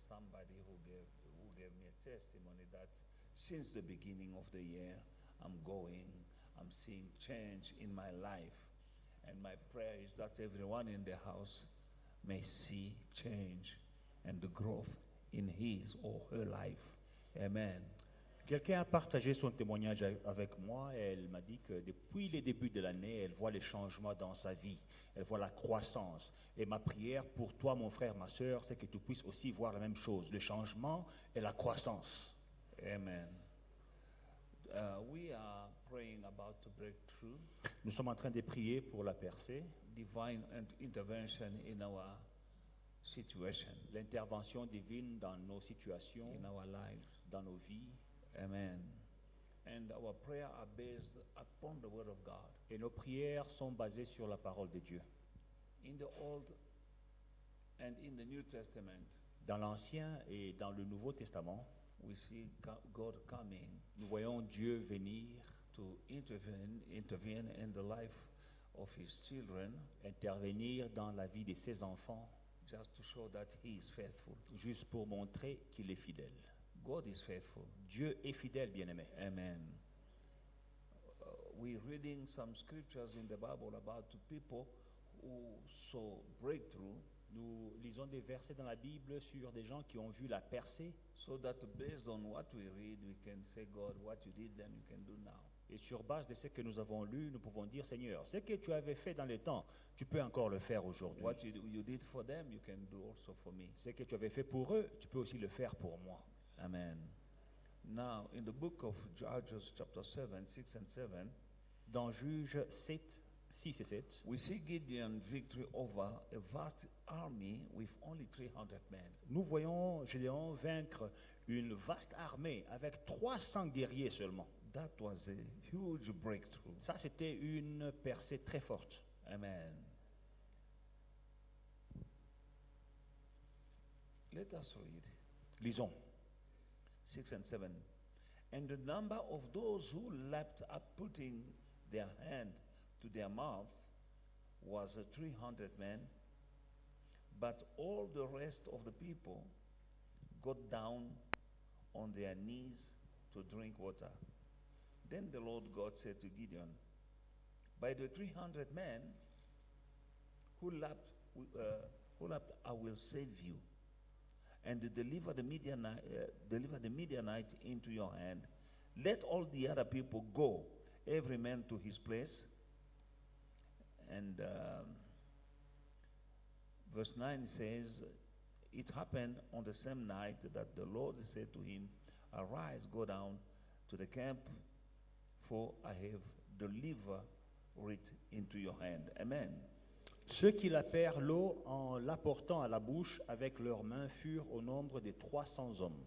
somebody who gave me a testimony that since the beginning of the year, I'm seeing change in my life. And my prayer is that everyone in the house may see change and the growth in his or her life. Amen. Quelqu'un a partagé son témoignage avec moi et elle m'a dit que depuis les débuts de l'année, elle voit les changements dans sa vie, elle voit la croissance. Et ma prière pour toi, mon frère, ma soeur, c'est que tu puisses aussi voir la même chose, le changement et la croissance. Amen. We are praying about to break through. Nous sommes en train de prier pour la percée, Divine intervention in our situation, l'intervention divine dans nos situations, in our lives. dans nos vies. Amen. And our prayer are based upon the word of God. Et nos prières sont basées sur la parole de Dieu. In the Old and in the New Testament, Dans l'Ancien et dans le Nouveau Testament, we see God coming nous voyons Dieu venir to intervene in the life of his children, intervenir dans la vie de ses enfants, just to show that he is faithful. juste pour montrer qu'il est fidèle. God is faithful. Dieu est fidèle, bien-aimé. Amen. We're reading some scriptures in the Bible about the people who saw breakthrough, Nous lisons des versets dans la Bible sur des gens qui ont vu la percée. so that based on what we read, we can say, God, what you did then you can do now. Et sur base de ce que nous avons lu, nous pouvons dire, Seigneur, ce que tu avais fait dans le temps, tu peux encore le faire aujourd'hui. What you did for them, you can do also for me. Ce que tu avais fait pour eux, tu peux aussi le faire pour moi. Amen. Now, in the book of Judges, chapter 7, 6 and 7, Dans Juges 7, 6 et 7, we see Gideon victory over a vast army with only 300 men. nous voyons Gédéon vaincre une vaste armée avec 300 guerriers seulement. That was a huge breakthrough. Ça, c'était une percée très forte. Amen. Let us read Lisons. 6 and 7. And the number of those who leapt up, putting their hand to their mouth, was 300 men. But all the rest of the people got down on their knees to drink water. Then the Lord God said to Gideon, by the 300 men who leapt, I will save you, and deliver the Midianite into your hand. Let all the other people go, every man to his place. And verse 9 says, it happened on the same night that the Lord said to him, arise, go down to the camp, for I have delivered it into your hand. Amen. Ceux qui lapèrent l'eau en l'apportant à la bouche avec leurs mains furent au nombre de 300 hommes.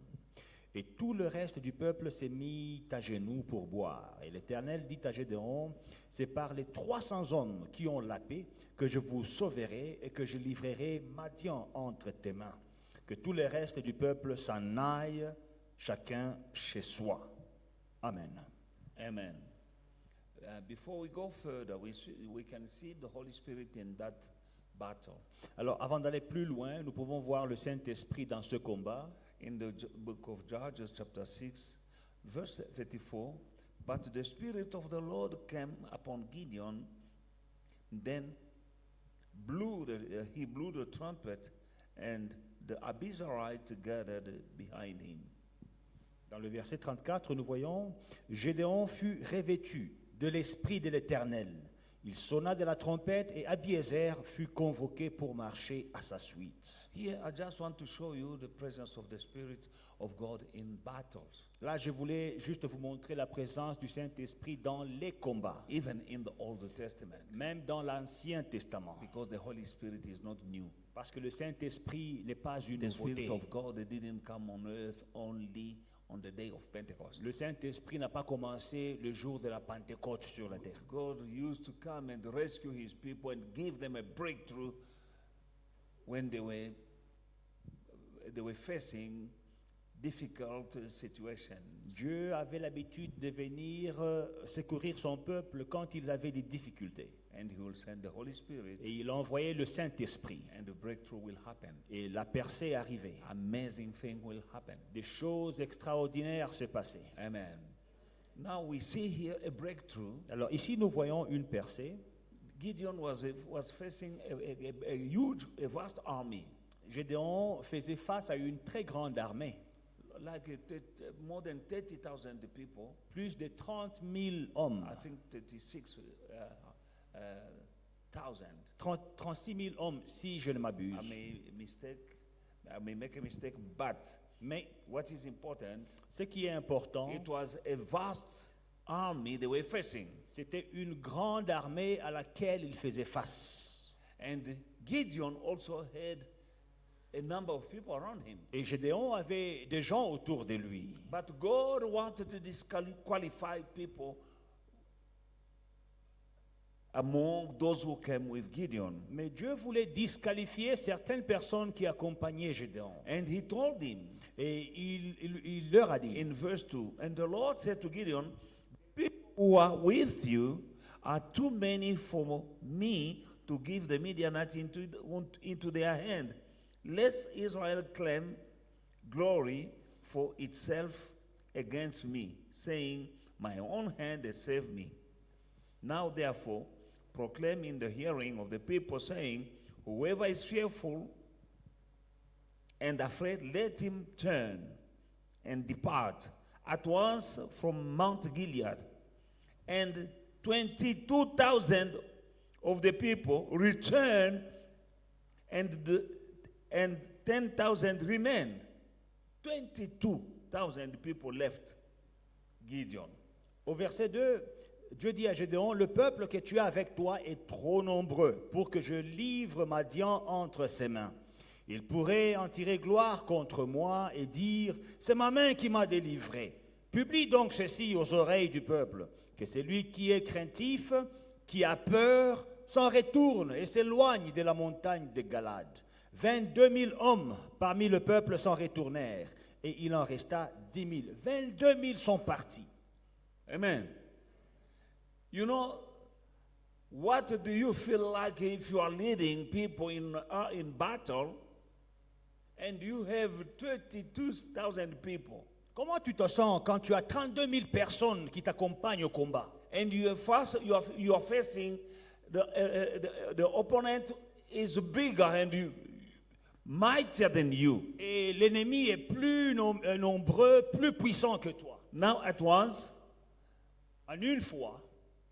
Et tout le reste du peuple s'est mis à genoux pour boire. Et l'Éternel dit à Gédéon, c'est par les 300 hommes qui ont lapé que je vous sauverai et que je livrerai Madian entre tes mains. Que tout le reste du peuple s'en aille, chacun chez soi. Amen. Amen. Before we go further, we can see the Holy Spirit in that battle. Alors, avant d'aller plus loin, nous pouvons voir le Saint-Esprit dans ce combat. In the book of Judges, chapter 6, verse 34, but the Spirit of the Lord came upon Gideon, then he blew the trumpet, and the Abiezrites gathered behind him. Dans le verset 34, nous voyons, Gédéon fut revêtu de l'Esprit de l'Éternel. Il sonna de la trompette et Abiézer fut convoqué pour marcher à sa suite. Here, I just want to show you the presence of the Spirit of God in battles, Là, je voulais juste vous montrer la présence du Saint-Esprit dans les combats, even in the Old Testament, même dans l'Ancien Testament, because the Holy Spirit is not new. parce que le Saint-Esprit n'est pas une The Spirit nouveauté. of God didn't come on earth only on the day of Pentecost. Le Saint-Esprit n'a pas commencé le jour de la Pentecôte sur la terre. God used to come and rescue his people and give them a breakthrough when they were facing difficult situations. Dieu avait l'habitude de venir secourir son peuple quand ils avaient des difficultés. And he will send the Holy Spirit, Et il envoyait le Saint-Esprit. and the breakthrough will happen. Et la percée arrivait. Amazing thing will happen. Des choses extraordinaires se passaient. Amen. Now we see here a breakthrough. Alors ici, nous voyons une percée. Gideon was facing a huge, a vast army, Gédéon faisait face à une très grande armée. like more than 30,000 people. Plus de 30 000 hommes. I think 36,000. 36 000 hommes, si je ne m'abuse. I may make a mistake, but Mais what is important, ce qui est important, it was a vast army they were facing. c'était une grande armée à laquelle il faisait face. And Gideon also had a number of people around him. Et Gédéon avait des gens autour de lui. But God wanted to disqualify people among those who came with Gideon. Mais Dieu voulait disqualifier certaines personnes qui accompagnaient Gédéon. And he told him Et il leur a dit, in verse 2, and the Lord said to Gideon, people who are with you are too many for me to give the Midianites into their hand, lest Israel claim glory for itself against me, saying, my own hand has saved me. Now therefore, proclaim in the hearing of the people, saying, whoever is fearful and afraid, let him turn and depart at once from Mount Gilead. And 22,000 of the people returned, and 10,000 remained. 22,000 people left Gideon. au verset 2, Dieu dit à Gédéon, le peuple que tu as avec toi est trop nombreux pour que je livre Madian entre ses mains. Il pourrait en tirer gloire contre moi et dire, c'est ma main qui m'a délivré. Publie donc ceci aux oreilles du peuple, que celui qui est craintif, qui a peur, s'en retourne et s'éloigne de la montagne de Galade. 22 000 hommes parmi le peuple s'en retournèrent, et il en resta 10 000. 22 000 sont partis. Amen. You know, what do you feel like if you are leading people in battle and you have 32,000 people Comment tu te sens quand tu as 32 000 personnes qui t'accompagnent au combat? and you are facing the opponent is bigger and mightier than you. Et l'ennemi est plus nombreux, plus puissant que toi. Now at once, En une fois,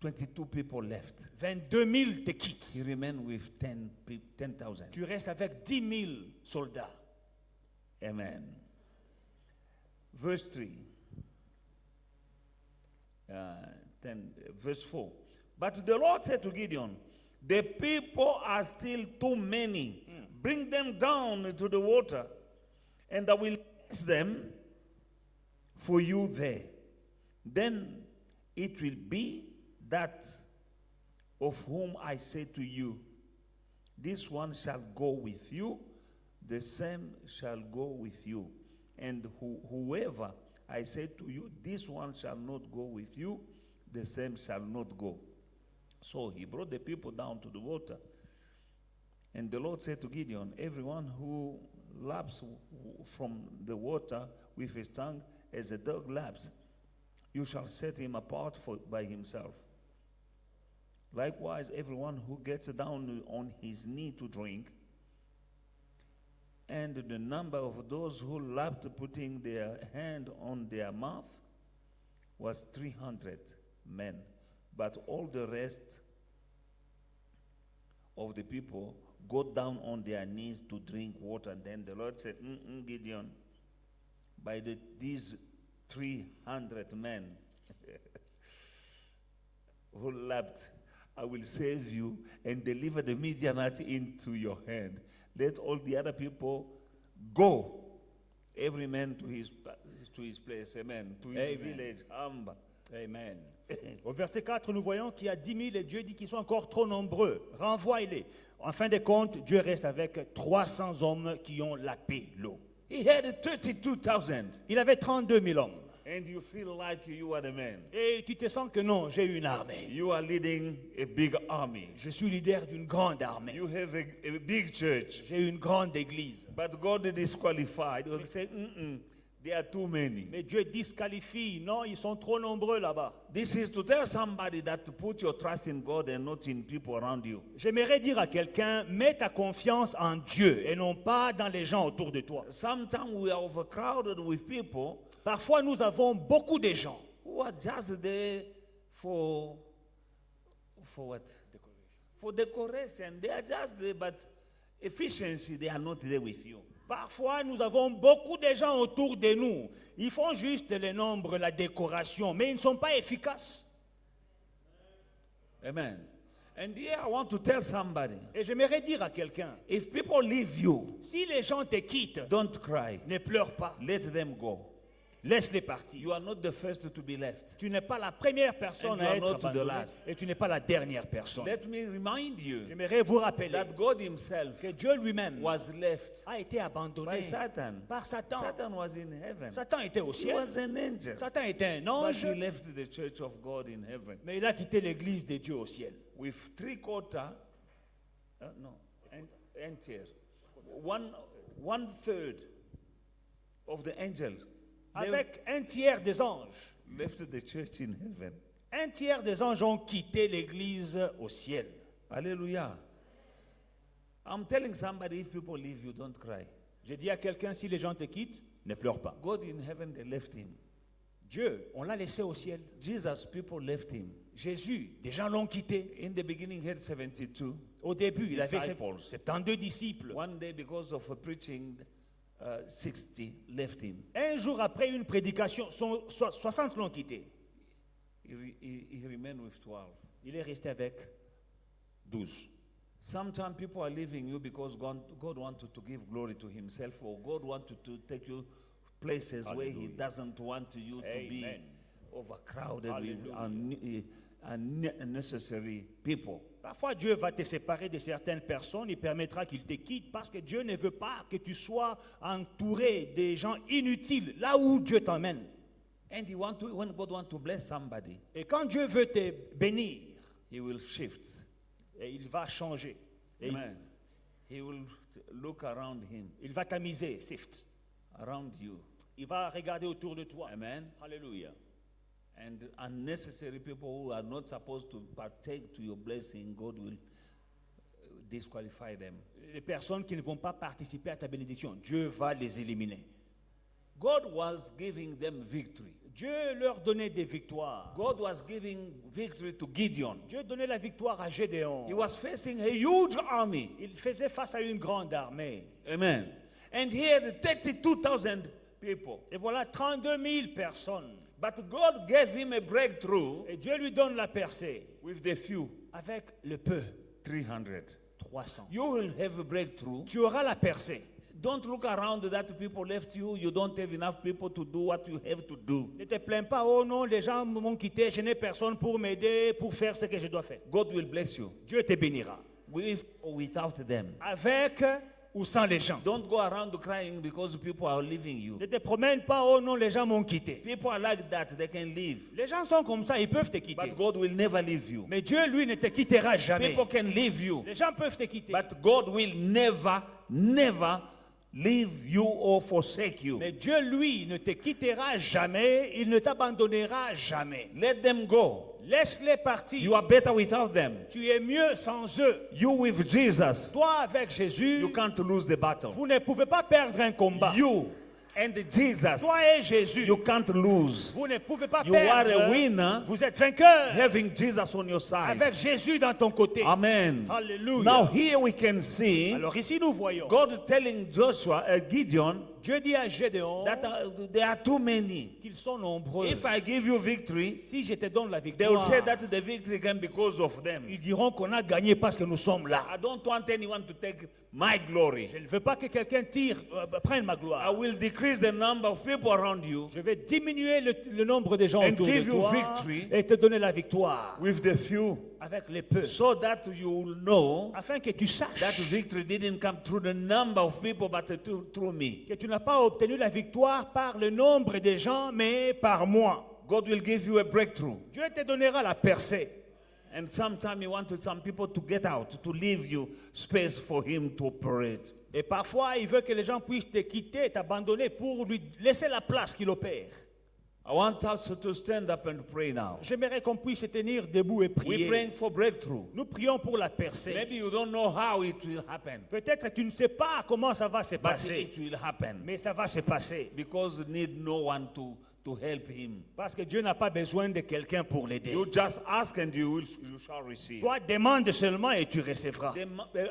22 people left. 22 000 te quittent. You remain with 10,000. Tu restes avec 10 000 soldats. Amen. Verse 3. Verse 4. But the Lord said to Gideon, the people are still too many. Bring them down into the water, and I will place them for you there. Then it will be that of whom I say to you, this one shall go with you, the same shall go with you. And whoever I say to you, this one shall not go with you, the same shall not go. So he brought the people down to the water. And the Lord said to Gideon, everyone who laps from the water with his tongue as a dog laps, you shall set him apart by himself. Likewise, everyone who gets down on his knee to drink, and the number of those who lapped putting their hand on their mouth was 300 men. But all the rest of the people got down on their knees to drink water. And then the Lord said, Gideon, by these 300 men who lapped, I will save you and deliver the Midianite into your hand. Let all the other people go, every man to his place, amen, to his village, Amba. Amen. Au verset 4, nous voyons qu'il y a 10 000 et Dieu dit qu'ils sont encore trop nombreux. Renvoie-les. En fin de compte, Dieu reste avec 300 hommes qui ont lapé l'eau. He had 32,000. Il avait 32 000 hommes. And you feel like you are the man. Et tu te sens que non, j'ai une armée. You are leading a big army. Je suis leader d'une grande armée. You have a big church. J'ai une grande église. But God disqualified. He said, there are too many. Mais Dieu disqualifie. Non, ils sont trop nombreux là-bas. This is to tell somebody that to put your trust in God and not in people around you. J'aimerais dire à quelqu'un, mets ta confiance en Dieu et non pas dans les gens autour de toi. Sometimes we are overcrowded with people Parfois, nous avons beaucoup de gens who are just there for what? For decoration. They are just there, but efficiency, they are not there with you. Parfois, nous avons beaucoup de gens autour de nous. Ils font juste le nombre, la décoration, mais ils ne sont pas efficaces. Amen. And here I want to tell somebody, Et j'aimerais dire à quelqu'un, if people leave you, si les gens te quittent, don't cry. ne pleure pas. Let them go. Laisse-les partir. You are not the first to be left. Tu n'es pas la première personne And you à are être not the abandonnée last. et tu n'es pas la dernière personne. Let me remind you J'aimerais vous rappeler that God himself que Dieu lui-même was left a été abandonné by Satan. par Satan. Satan was in heaven. Satan était au He ciel. was an angel. Satan était un But ange, he left the church of God in heaven mais il a quitté l'église de Dieu au ciel. with 3/4, entire, one third of the angels. They Avec un tiers des anges. left the church in heaven. Un tiers des anges ont quitté l'église au ciel. Hallelujah. I'm telling somebody, if people leave you, don't cry. J'ai dit à quelqu'un, si les gens te quittent, ne pleure pas. God in heaven, they left him. Dieu, on l'a laissé au ciel. Jesus, people left him. Jésus, des gens l'ont quitté. In the beginning, he had 72. Au début, il avait Disciples. 72 disciples. One day, because of preaching, 60 left him. Un jour après une prédication, 60 l'ont quitté. He remained with 12. Il est resté avec 12. Sometimes people are leaving you because God wanted to give glory to himself, or God wanted to take you places where he Hallelujah. doesn't want you to be Amen. overcrowded with Hallelujah. unnecessary people. Parfois, Dieu va te séparer de certaines personnes, il permettra qu'ils te quittent parce que Dieu ne veut pas que tu sois entouré des gens inutiles là où Dieu t'emmène. And when God wants to bless somebody, Et quand Dieu veut te bénir, he will shift. et il va changer. Et Amen. He will look around him, il va tamiser, sift. around you. Il va regarder autour de toi. Amen. Alléluia. And unnecessary people who are not supposed to partake to your blessing, God will disqualify them. Les personnes qui ne vont pas participer à ta bénédiction, Dieu va les éliminer. God was giving them victory. Dieu leur donnait des victoires. God was giving victory to Gideon. Dieu donnait la victoire à Gédéon. He was facing a huge army. Il faisait face à une grande armée. Amen. And he had 32,000 people. Et voilà 32 000 personnes. But God gave him a breakthrough Et Dieu lui donne la percée with the few, avec le peu, 300. 300. You will have a breakthrough. Tu auras la percée. Don't look around that people left you. You don't have enough people to do what you have to do. Ne te plains pas, oh non, les gens m'ont quitté, je n'ai personne pour m'aider, pour faire ce que je dois faire. God will bless you Dieu te bénira. with or without them. Avec ou sans les gens. Don't go around crying because people are leaving you. Ne te promène pas, oh non, les gens m'ont quitté. People are like that. They can leave. Les gens sont comme ça, ils peuvent te quitter. But God will never leave you. Mais Dieu, lui, ne te quittera jamais. People can leave you. Les gens peuvent te quitter. But God will never, never leave you or forsake you. Mais Dieu, lui, ne te quittera jamais, il ne t'abandonnera jamais. Let them go. Laisse-les partir. You are better without them. Tu es mieux sans eux. You with Jesus, Toi, avec Jésus, you can't lose the battle. vous ne pouvez pas perdre un combat. You and Jesus, Toi et Jésus, you can't lose. vous ne pouvez pas You are perdre. a winner Vous êtes vainqueur having Jesus on your side. avec Jésus dans ton côté. Amen. Alléluia. Now here we can see Alors ici, nous voyons. God telling Gideon Dieu dit à Gédéon that there are too many. qu'ils sont nombreux. If I give you victory, Si je te donne la they will say victoire, that the victory came because of them. ils diront qu'on a gagné parce que nous sommes là. I don't want anyone to take my glory. Je ne veux pas que quelqu'un prenne ma I gloire. will decrease the number of people around you Je vais diminuer le nombre de gens And autour give de you toi victory. et te donner la victoire with the few, avec les peu, so that you will know afin que tu saches that victory didn't come through the number of people, but through me. que tu n'as n'as pas obtenu la victoire par le nombre des gens, mais par moi. God will give you a breakthrough. Dieu te donnera la percée. And sometimes He wants some people to get out, to leave you space for Him to operate. Et parfois, il veut que les gens puissent te quitter, t'abandonner pour lui laisser la place qu'il opère. I want us to stand up and pray now. J'aimerais qu'on puisse se tenir debout et We're prier. praying for breakthrough. Nous prions pour la percée. Maybe you don't know how it will happen, Peut-être tu ne sais pas comment ça va se but passer, it will happen mais ça va se passer. because you need no one to help Him. Parce que Dieu n'a pas besoin de quelqu'un pour l'aider. You just ask and you shall receive. Toi, demande seulement et tu recevras.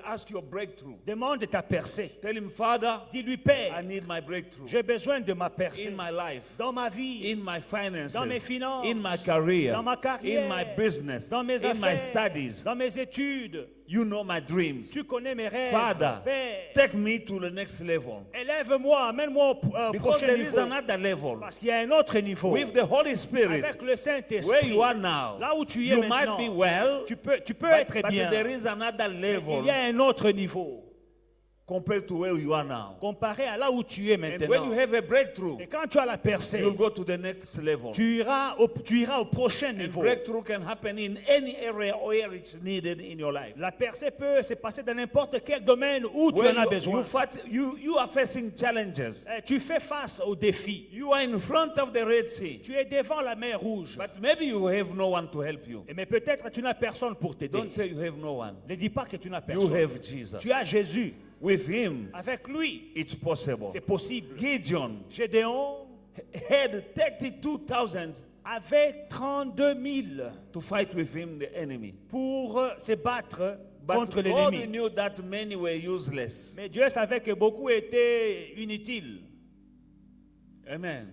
Ask your breakthrough. Demande ta percée. Tell Him, Father, Dis-lui, I Père, need my breakthrough j'ai besoin de ma percée in my life, dans ma vie, in my finances, dans mes finances, in my career, dans ma carrière, in my business, dans mes in my affaires, studies. dans mes études. You know my dreams. Tu connais mes rêves. Father, Père, take me to the next level. élève-moi, amène-moi au Because prochain there is niveau. another level. Parce qu'il y a un autre niveau. With the Holy Spirit, Avec le Saint-Esprit, where you are now, là où tu es you maintenant, might be well, tu peux but, être but bien. there is another Il level y a un autre niveau compared to where you are now. comparé à là où tu es And when maintenant. you have a breakthrough, Et quand tu as la percée, you'll go to the next level. tu iras au prochain And niveau. breakthrough can happen in any area where it's needed in your life. La percée peut se passer dans n'importe quel domaine où tu en as besoin. You are facing challenges. Tu fais face aux défis. You are in front of the Red Sea, Tu es devant la mer Rouge. but maybe you have no one to help you. Mais peut-être tu n'as personne pour t'aider. Don't say you have no one. Ne dis pas que tu n'as You personne. have Jesus. Tu as Jésus. With Him, Avec lui, it's possible. c'est possible. Gideon Gédéon had 32,000 avait 32 000 to fight with him, the enemy. pour se battre But contre God l'ennemi. knew that many were useless. Mais Dieu savait que beaucoup étaient inutiles. Amen.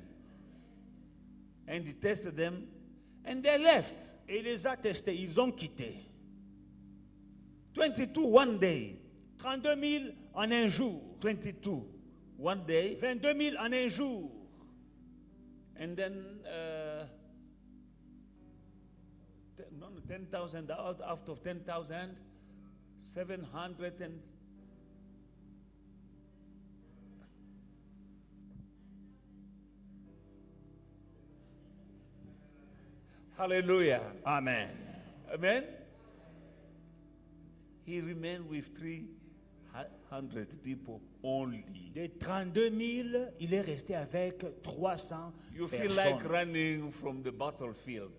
And He tested them, and they left. Et il les a testés, ils ont quitté. 22 one day. 32 000 en un jour. 22 one day. 22 000 en un jour. And then 10,000 out of 10,000, 700 and hallelujah. Amen. Amen. He remained with 300 people only. Des 32 000, il est resté avec 300 You feel personnes. like running from the battlefield.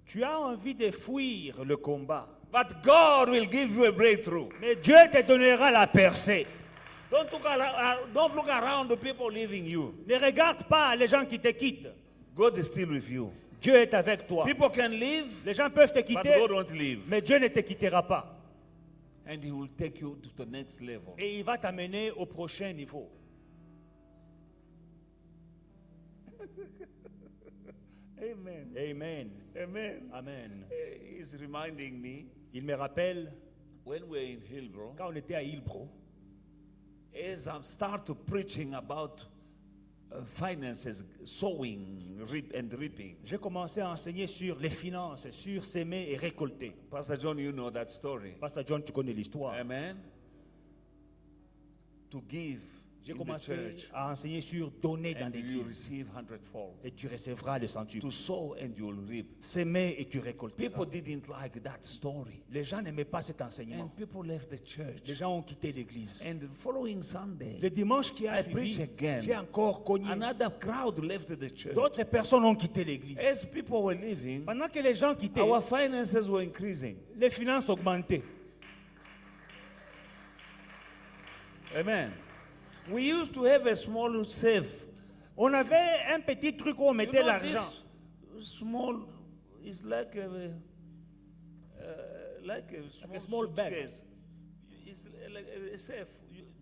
Tu as envie de fuir le combat. But God will give you a breakthrough. Mais Dieu te donnera la percée. Don't look around the people leaving you. Ne regarde pas les gens qui te quittent. God is still with you. Dieu est avec toi. People can leave, Les gens peuvent te but quitter, God won't leave. mais Dieu ne te quittera pas. And He will take you to the next level. Et il va t'amener au prochain niveau. Amen. Amen. Amen. Amen. He's reminding me Il me rappelle when we're in Hillbrow, quand on était à Hillbrow, as I start preaching about finances, sowing, and reaping. j'ai commencé à enseigner sur les finances, sur s'aimer et récolter. Pastor John, you know that story. Pasteur John, tu connais l'histoire. Amen. To give J'ai in the commencé church, à enseigner sur donner dans and you l'église. receive hundredfold. Et tu recevras le centuple. To sow and you'll reap. S'aimer et tu récolteras. People didn't like that story. Les gens n'aimaient pas cet enseignement. And people left the church. Les gens ont quitté l'église. And the following Sunday, Le dimanche qui a I preach suivi, again. j'ai encore cogné. Another crowd left the church. D'autres personnes ont quitté l'église. As people were leaving, Pendant que les gens quittaient, our finances were increasing. les finances augmentaient. Amen. We used to have a small safe. On avait un petit truc où on mettait l'argent. This small is like a small bag. suitcase. It's like a safe.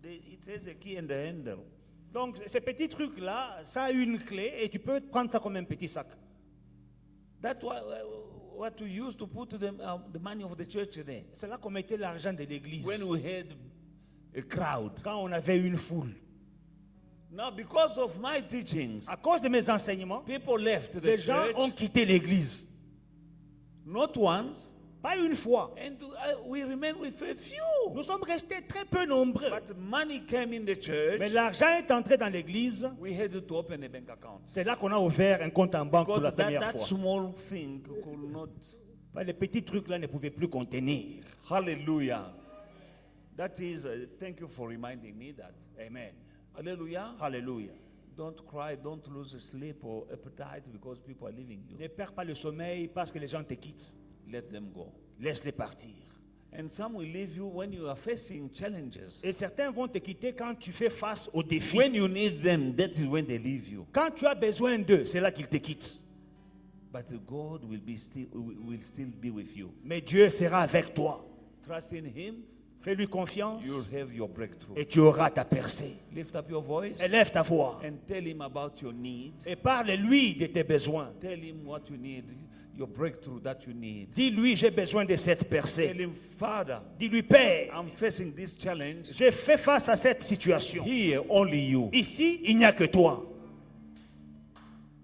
It has a key and a handle. Donc, ces petits trucs-là, ça a une clé et tu peux prendre ça comme un petit sac. That's what we used to put the money of the church there. C'est là qu'on mettait l'argent de l'église. When we had a crowd. Quand on avait une foule. Now, because of my teachings, À cause de mes enseignements, people left the les gens church. ont quitté l'église. Not once, Pas une fois. And we remain with a few. Nous sommes restés très peu nombreux. But money came in the church. Mais l'argent est entré dans l'église. We had to open a bank account. C'est là qu'on a ouvert un compte en banque pour la Because première that fois. small thing could not. Les petits trucs là ne pouvaient plus contenir. Hallelujah. That is, thank you for reminding me that. Amen. Hallelujah. Hallelujah. Don't cry, don't lose sleep or appetite because people are leaving you. Ne perds pas le sommeil parce que les gens te quittent. Let them go. Laisse-les partir. And some will leave you when you are facing challenges. Et certains vont te quitter quand tu fais face aux défis. When you need them, that is when they leave you. Quand tu as besoin d'eux, c'est là qu'ils te quittent. But God will still be with you. Mais Dieu sera avec toi. Trust in Him. Fais-lui confiance. You'll have your breakthrough. Et tu auras ta percée. Lift up your voice. Élève ta voix. And tell Him about your needs. Et parle-lui de tes besoins. Tell Him what you need. Your breakthrough that you need. Dis-lui, j'ai besoin de cette Tell percée. Him, Father, Dis-lui, Père, I'm facing this challenge. j'ai fait face à cette situation. Here, only you. Ici, il n'y a que toi.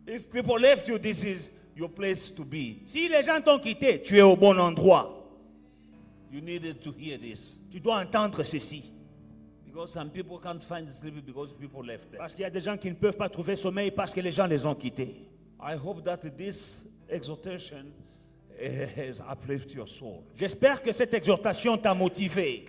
If people left you, this is your place to be. Si les gens t'ont quitté, tu es au bon endroit. You needed to hear this. Tu dois entendre ceci. Because some people can't find sleep because people left them. Parce qu'il y a des gens qui ne peuvent pas trouver sommeil parce que les gens les ont quittés. I hope that this exhortation has uplifted your soul. J'espère que cette exhortation t'a motivé,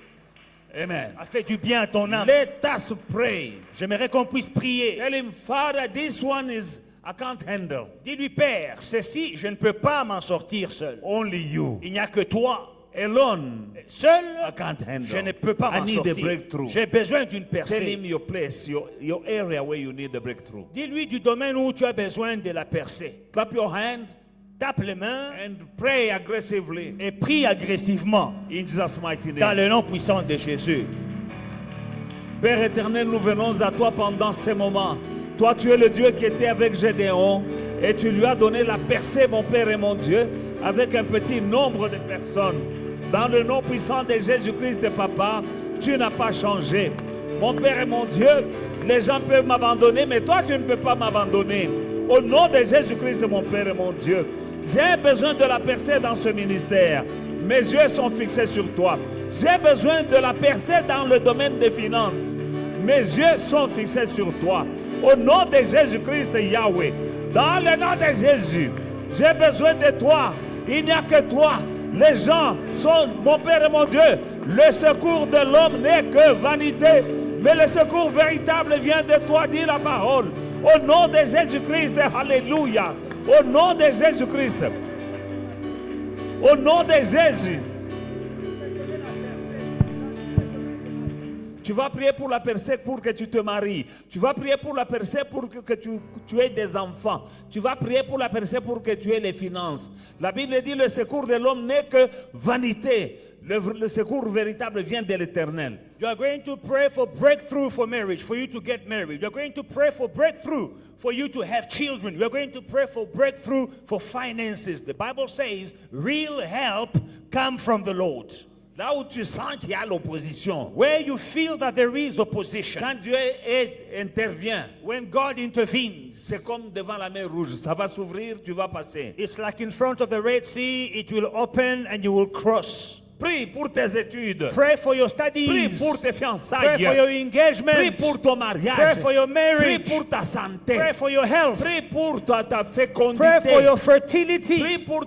Amen. a fait du bien à ton âme. Let us pray. J'aimerais qu'on puisse prier. Tell him, Father, this one is I can't handle. Dis-lui, Père, ceci, je ne peux pas m'en sortir seul. Only you. Il n'y a que toi. Alone, Seul, I can't handle. je ne peux pas I m'en need a sortir. breakthrough. J'ai besoin d'une Tell percée. him your place, your area where you need the breakthrough. Dis-lui du domaine où tu as besoin de la percée. Clap your hand Tape les mains and pray aggressively et prie agressivement in Jesus' mighty dans name. le nom puissant de Jésus. Père éternel, nous venons à toi pendant ces moments. Toi, tu es le Dieu qui était avec Gédéon et tu lui as donné la percée, mon Père et mon Dieu, avec un petit nombre de personnes. Dans le nom puissant de Jésus-Christ, Papa, tu n'as pas changé. Mon Père et mon Dieu, les gens peuvent m'abandonner, mais toi, tu ne peux pas m'abandonner. Au nom de Jésus-Christ, mon Père et mon Dieu, j'ai besoin de la percée dans ce ministère. Mes yeux sont fixés sur toi. J'ai besoin de la percée dans le domaine des finances. Mes yeux sont fixés sur toi. Au nom de Jésus-Christ, Yahweh, dans le nom de Jésus, j'ai besoin de toi. Il n'y a que toi. Les gens sont, mon Père et mon Dieu, le secours de l'homme n'est que vanité, mais le secours véritable vient de toi, dit la parole. Au nom de Jésus-Christ, alléluia. Au nom de Jésus-Christ. Au nom de Jésus. Tu vas prier pour la percée pour que tu te maries. Tu vas prier pour la percée pour que tu aies des enfants. Tu vas prier pour la percée pour que tu aies les finances. La Bible dit le secours de l'homme n'est que vanité. Le secours véritable vient de l'Éternel. You are going to pray for breakthrough for marriage, for you to get married. You are going to pray for breakthrough for you to have children. You are going to pray for breakthrough for finances. The Bible says real help comes from the Lord. Là où tu sens qu'il y a l'opposition, Where you feel that there is opposition, quand Dieu intervient, when God intervenes, c'est comme devant la mer rouge. Ça va s'ouvrir, tu vas passer. it's like in front of the Red Sea, it will open and you will cross. Prie pour tes études. Pray for your Prie studies. pour tes Pray fiançailles. for your Prie engagement. pour ton mariage. Pray for your Prie marriage. pour ta santé. Pray for your health. Prie pour ta Pray fécondité. for your fertility. Prie pour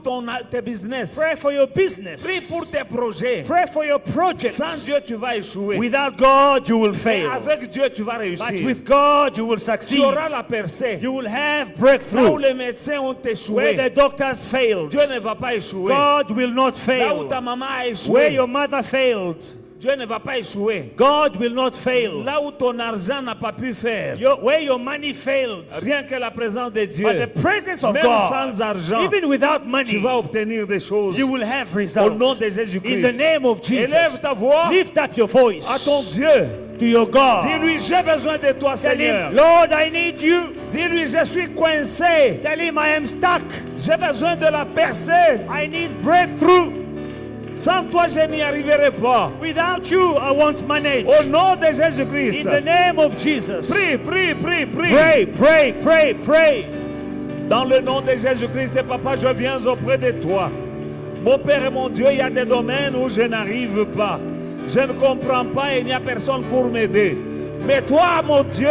tes business. Pray for your business. Prie pour tes projets. Pray for your projects. Sans Dieu, tu vas échouer. Without God, you will Mais fail. avec Dieu, tu vas But réussir. with God, you will Tu succeed. auras la percée. You will have Là où breakthrough. les médecins ont Where échoué, the doctors failed, Dieu ne va pas échouer. God will not Là où ta fail. maman a Where échoué, your mother failed, Dieu ne va pas échouer. God will not fail. Là où ton argent n'a pas pu faire, Where your money failed, rien que la présence de Dieu, but the presence of même God, sans argent, even without tu money, vas obtenir des choses. you will have Au nom results. de In Jésus-Christ, the name of Jesus, élève ta voix lift up your voice à ton Dieu. to your God. Dis-lui, j'ai besoin de toi, Tell Seigneur. him, Lord, I need you. Dis-lui, je suis coincé. Tell him I am stuck. J'ai besoin de la percée. I need breakthrough. Sans toi, je n'y arriverai pas. Without you, I won't manage. Au nom de Jésus-Christ, In the name of Jesus. prie, prie, prie, prie. Pray, pray, pray, pray. Dans le nom de Jésus-Christ, Papa, je viens auprès de toi. Mon Père et mon Dieu, il y a des domaines où je n'arrive pas. Je ne comprends pas et il n'y a personne pour m'aider. Mais toi, mon Dieu,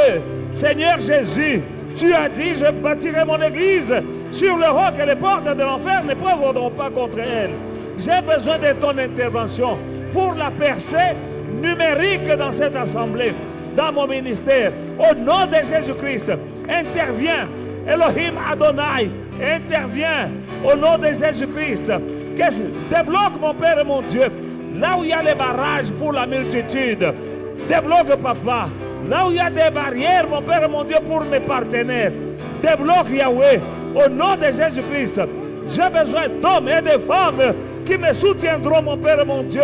Seigneur Jésus, tu as dit, je bâtirai mon église sur le roc et les portes de l'enfer ne prévaudront pas contre elle. J'ai besoin de ton intervention pour la percée numérique dans cette assemblée, dans mon ministère. Au nom de Jésus-Christ, interviens. Elohim Adonai, interviens au nom de Jésus-Christ. Débloque, mon Père et mon Dieu, là où il y a les barrages pour la multitude. Débloque, Papa. Là où il y a des barrières, mon Père et mon Dieu, pour mes partenaires. Débloque, Yahweh, au nom de Jésus-Christ. J'ai besoin d'hommes et de femmes qui me soutiendront, mon Père et mon Dieu.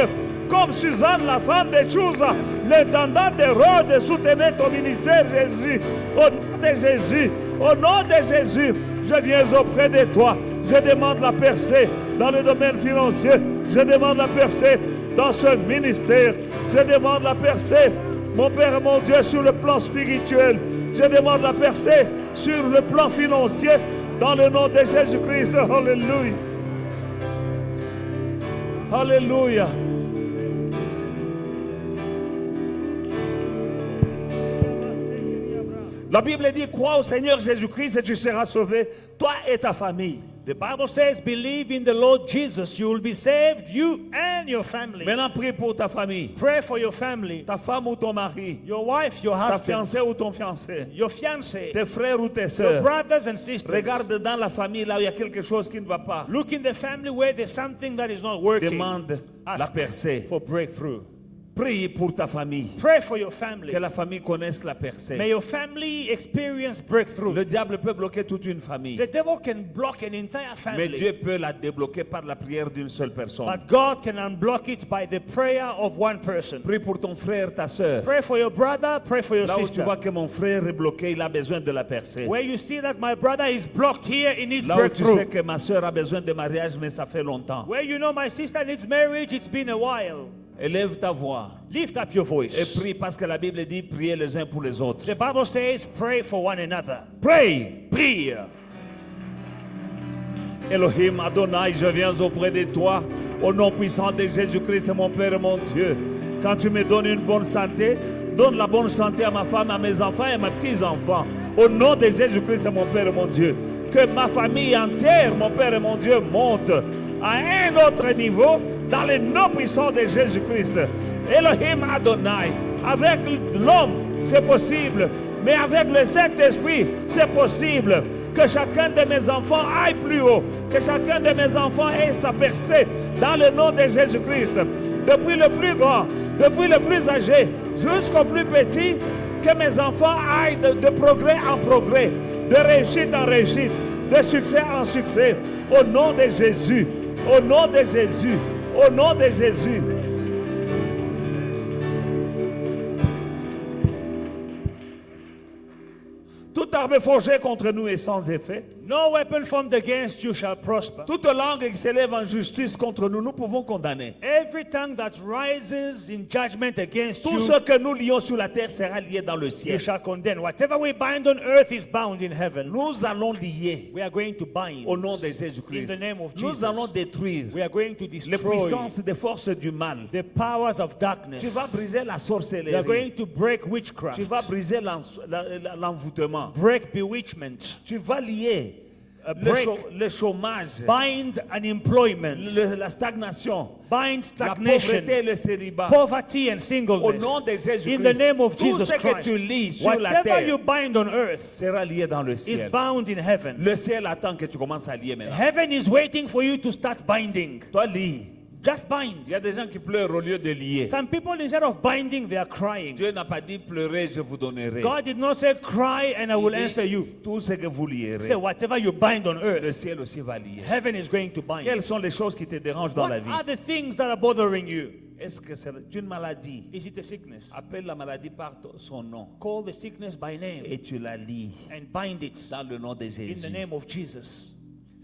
Comme Suzanne, la femme de Chouza, l'intendant de Rhodes, soutenait ton ministère, Jésus. Au nom de Jésus, au nom de Jésus, je viens auprès de toi. Je demande la percée dans le domaine financier. Je demande la percée dans ce ministère. Je demande la percée, mon Père et mon Dieu, sur le plan spirituel. Je demande la percée sur le plan financier. Dans le nom de Jésus-Christ. Alléluia. Alléluia. La Bible dit, crois au Seigneur Jésus-Christ et tu seras sauvé, toi et ta famille. The Bible says, believe in the Lord Jesus, you will be saved, you and your family. Maintenant, prie pour ta famille. Pray for your family, Ta femme ou ton mari. your wife, your Ta husband, fiancée ou ton fiancé. your fiancé, Tes frères ou tes your sœurs. brothers and sisters. Regarde dans la famille là où il y a quelque chose qui ne va pas. Look in the family where there's something that is not working. Demande la Ask percée. for breakthrough. Prie pour ta famille. Pray for your family. Que la famille connaisse la percée. May your family experience breakthrough. Le diable peut bloquer toute une famille. The devil can block an entire Mais family. Dieu peut la débloquer par la prière d'une seule personne. But God can unblock it by the prayer of one person. Prie pour ton frère, ta sœur. Pray for your brother, pray for your Là où tu sister. vois que mon frère est bloqué, il a besoin de la percée. Where you see that my brother is blocked here, he needs Là où tu sais breakthrough. que ma sœur a besoin de mariage, mais ça fait longtemps. Where you know my sister needs marriage, it's been a while. Élève ta voix Lift up your et voice. prie parce que la Bible dit priez les uns pour les autres. The Bible says pray for one another. Pray. Prie. Elohim Adonai, je viens auprès de toi au nom puissant de Jésus-Christ, mon Père et mon Dieu. Quand tu me donnes une bonne santé, donne la bonne santé à ma femme, à mes enfants et à mes petits-enfants. Au nom de Jésus-Christ, mon Père et mon Dieu. Que ma famille entière, mon Père et mon Dieu, monte à un autre niveau dans le nom puissant de Jésus-Christ. Elohim Adonai, avec l'homme, c'est possible. Mais avec le Saint-Esprit, c'est possible que chacun de mes enfants aille plus haut, que chacun de mes enfants ait sa percée dans le nom de Jésus-Christ. Depuis le plus grand, depuis le plus âgé, jusqu'au plus petit, que mes enfants aillent de progrès en progrès, de réussite en réussite, de succès en succès. Au nom de Jésus, au nom de Jésus, au nom de Jésus. Toute arme forgée contre nous est sans effet. No weapon formed against you shall prosper. Toute langue qui s'élève en justice contre nous, nous pouvons condamner. Every tongue that rises in judgment against Tout you, ce que nous lions sur la terre sera lié dans le you ciel. shall condemn. Whatever we bind on earth is bound in heaven. Nous allons lier We are going to bind. au nom de In Jésus-Christ. the name of Nous Jesus. allons détruire We are going to les destroy puissances des forces du mal. the powers of darkness. Tu vas briser la We are sorcellerie. going to break witchcraft. Tu vas briser l'envoûtement. Break bewitchment. Tu vas lier break. le chômage, Bind unemployment. la stagnation, Bind la stagnation. pauvreté et le célibat. Poverty and Au singleness. nom de Jésus-Christ, In the name of tout Jesus ce que Christ. tu lis sur la Whatever terre you bind on earth sera lié dans le is ciel. bound in heaven. Le ciel attend que tu commences à lier maintenant. Heaven is waiting for you to start binding. Toi, lis. Just bind. Il y a des gens qui pleurent au lieu de lier. Some people, instead of binding, they are crying. Dieu n'a pas dit pleurez, je vous donnerai. God did not say cry and I will Il dit, answer you. tout ce que vous lierez, Say whatever you bind on le earth, ciel aussi va lier. heaven is going to bind. Quelles sont les choses qui te dérangent dans What la vie? are the things that are bothering you? Est-ce que c'est une maladie? Is it a sickness? Appelle la maladie par son nom Call the sickness by name et tu la lis and bind it dans le nom de in Jésus. the name of Jesus.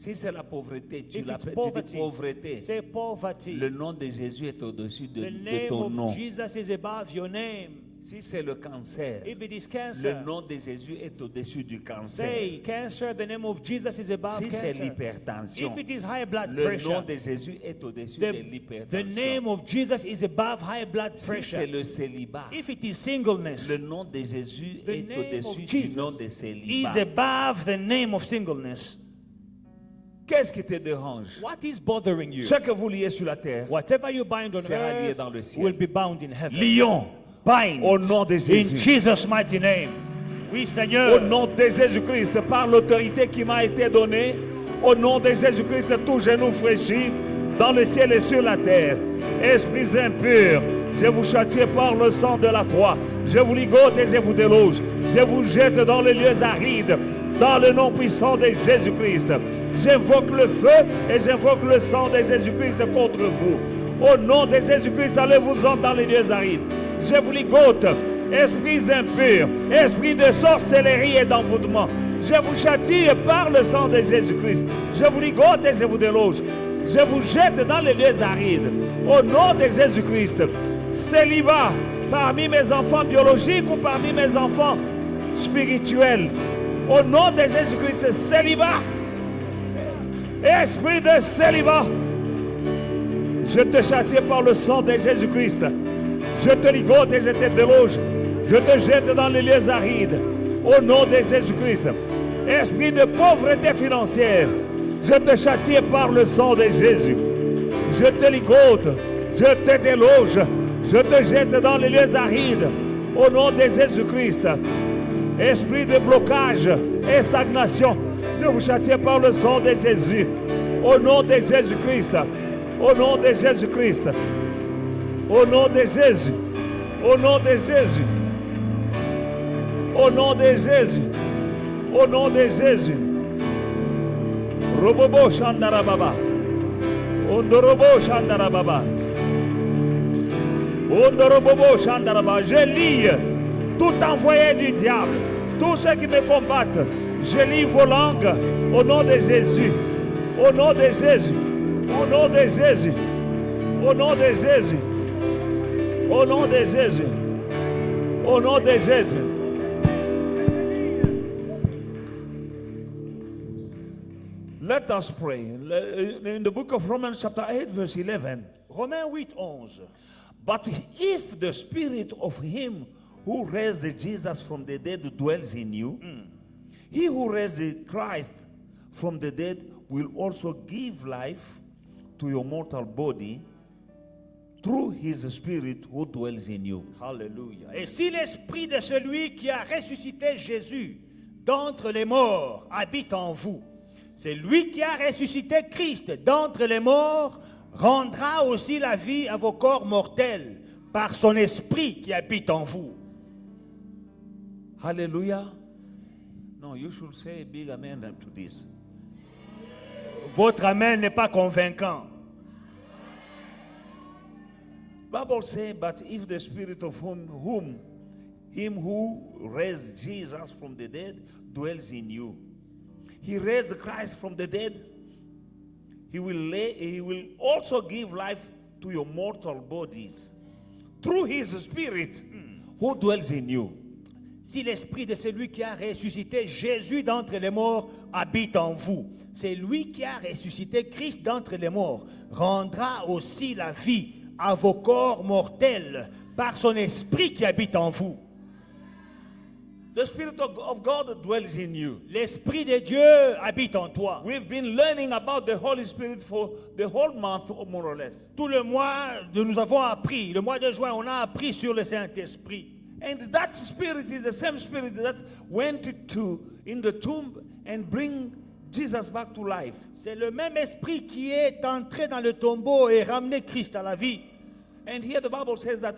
Si c'est la pauvreté, tu If it's l'appelles, tu dis poverty, pauvreté. say poverty. Le nom de Jésus est au-dessus The de name ton of nom. Jesus is above your name. Si c'est le cancer, If it is le cancer, nom de Jésus est au-dessus du cancer. say cancer, the name of Jesus is above Si c'est cancer. l'hypertension, If it is high blood le nom pressure, de Jésus est au-dessus de the l'hypertension. name of Jesus is above high blood Si pressure. c'est le célibat, If it is singleness, le nom de Jésus the est name of au-dessus du nom Jesus de is célibat. above the name of singleness. Qu'est-ce qui te dérange? What is bothering you? Ce que vous liez sur la terre Whatever you bind on sera lié earth dans le ciel. will be bound in heaven. Lions Bind au nom de in Jésus. Jesus' mighty name. Oui, Au Seigneur. nom de Jésus-Christ, par l'autorité qui m'a été donnée, au nom de Jésus-Christ, tout genou fléchi dans le ciel et sur la terre. Esprits impurs, je vous châtie par le sang de la croix. Je vous ligote et je vous déloge. Je vous jette dans les lieux arides, dans le nom puissant de Jésus-Christ. J'invoque le feu et j'invoque le sang de Jésus-Christ contre vous. Au nom de Jésus-Christ, allez-vous-en dans les lieux arides. Je vous ligote, esprits impurs, esprits de sorcellerie et d'envoûtement. Je vous châtie par le sang de Jésus-Christ. Je vous ligote et je vous déloge. Je vous jette dans les lieux arides. Au nom de Jésus-Christ, célibat parmi mes enfants biologiques ou parmi mes enfants spirituels. Au nom de Jésus-Christ, célibat. Esprit de célibat, je te châtie par le sang de Jésus-Christ. Je te ligote et je te déloge. Je te jette dans les lieux arides. Au nom de Jésus-Christ. Esprit de pauvreté financière, je te châtie par le sang de Jésus. Je te ligote, je te déloge. Je te jette dans les lieux arides. Au nom de Jésus-Christ. Esprit de blocage et stagnation, je vous châtie par le sang de Jésus. Au nom de Jésus-Christ. Au nom de Jésus-Christ. Au nom de Jésus. Au nom de Jésus. Au nom de Jésus. Au nom de Jésus. Robobo Shandarababa. Ondorobo Shandarababa. Ondorobo Shandarababa. Je lie tout envoyé du diable, tous ceux qui me combattent. Je lie vos langues au nom de Jésus. Au nom de Jésus. Au nom de Jésus. Au nom de Jésus. Au nom de Jésus. Au nom de Jésus. Let us pray. In the book of Romans chapter 8 verse 11. Romains 8:11. But if the spirit of him who raised Jesus from the dead dwells in you, he who raised Christ from the dead will also give life to your mortal body through his spirit who dwells in you. Alléluia. Et si l'esprit de celui qui a ressuscité Jésus d'entre les morts habite en vous, c'est lui qui a ressuscité Christ d'entre les morts rendra aussi la vie à vos corps mortels par son esprit qui habite en vous. Hallelujah. No, you should say a big amen to this. Votre amen n'est pas convaincant. Bible says, but if the spirit of him who raised Jesus from the dead dwells in you, he raised Christ from the dead, he will also give life to your mortal bodies through his spirit who dwells in you. Si l'esprit de celui qui a ressuscité Jésus d'entre les morts habite en vous, c'est lui qui a ressuscité Christ d'entre les morts, rendra aussi la vie à vos corps mortels par son esprit qui habite en vous. The Spirit of God dwells in you. L'esprit de Dieu habite en toi. We've been learning about the Holy Spirit for the whole month, more or less. Tout le mois, nous avons appris, le mois de juin, on a appris sur le Saint-Esprit. And that spirit is the same spirit that went in the tomb and bring Jesus back to life. C'est le même esprit qui est entré dans le tombeau et ramené Christ à la vie. And here the Bible says that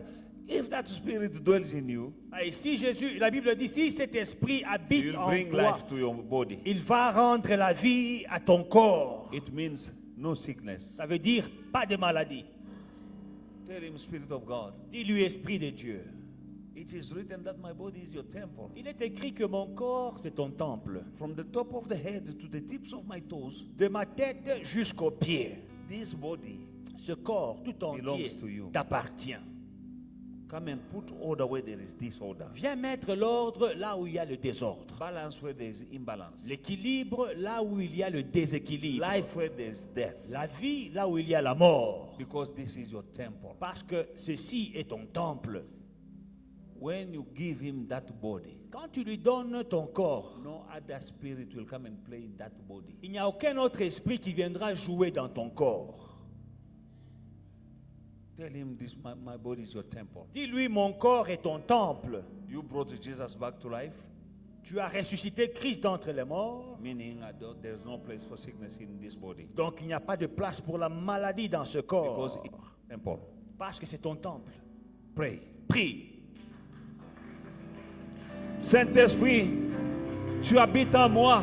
if that spirit dwells in you, Et si Jésus, la Bible dit, si cet esprit habite you'll en bring toi, life to your body. il va rendre la vie à ton corps. It means no sickness. Ça veut dire pas de maladie. Tell him, Spirit of God, Dis-lui, esprit de Dieu. it is written that my body is your temple. Il est écrit que mon corps, c'est ton temple. From the top of the head to the tips of my toes, De ma tête jusqu'aux pieds. this body Ce corps tout entier belongs to you. t'appartient. Come and put order where there is disorder. Viens mettre l'ordre là où il y a le désordre. Balance where there is imbalance. L'équilibre là où il y a le déséquilibre. Life where there is death. La vie là où il y a la mort. Because this is your temple. Parce que ceci est ton temple. When you give him that body, Quand tu lui donnes ton corps, no other spirit will come and play in that body. il n'y a aucun autre esprit qui viendra jouer dans ton corps. Tell him this, my body is your temple. Dis-lui, mon corps est ton temple. You brought Jesus back to life, Tu as ressuscité Christ d'entre les morts. meaning there's no place for sickness in this body. Donc il n'y a pas de place pour la maladie dans ce Because corps. it's temple. Parce que c'est ton temple. Pray. Prie. Saint-Esprit, tu habites en moi.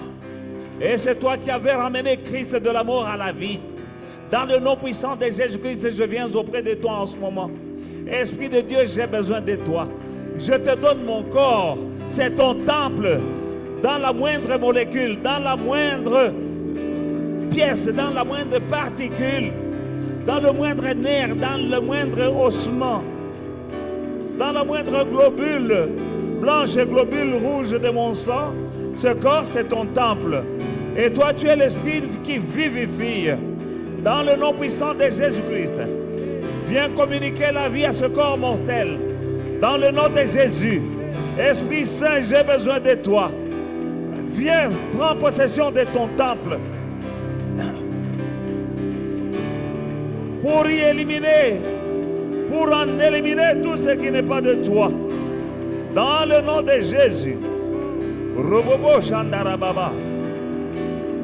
Et c'est toi qui avais ramené Christ de la mort à la vie. Dans le nom puissant de Jésus-Christ, je viens auprès de toi en ce moment. Esprit de Dieu, j'ai besoin de toi. Je te donne mon corps. C'est ton temple. Dans la moindre molécule, dans la moindre pièce, dans la moindre particule, dans le moindre nerf, dans le moindre ossement, dans la moindre globule blanche et globule rouge de mon sang. Ce corps, c'est ton temple. Et toi, tu es l'esprit qui vivifie. Dans le nom puissant de Jésus-Christ, viens communiquer la vie à ce corps mortel. Dans le nom de Jésus, Esprit Saint, j'ai besoin de toi. Viens, prends possession de ton temple. Pour y éliminer, pour en éliminer tout ce qui n'est pas de toi. Dans le nom de Jésus. Robobo Shandarababa.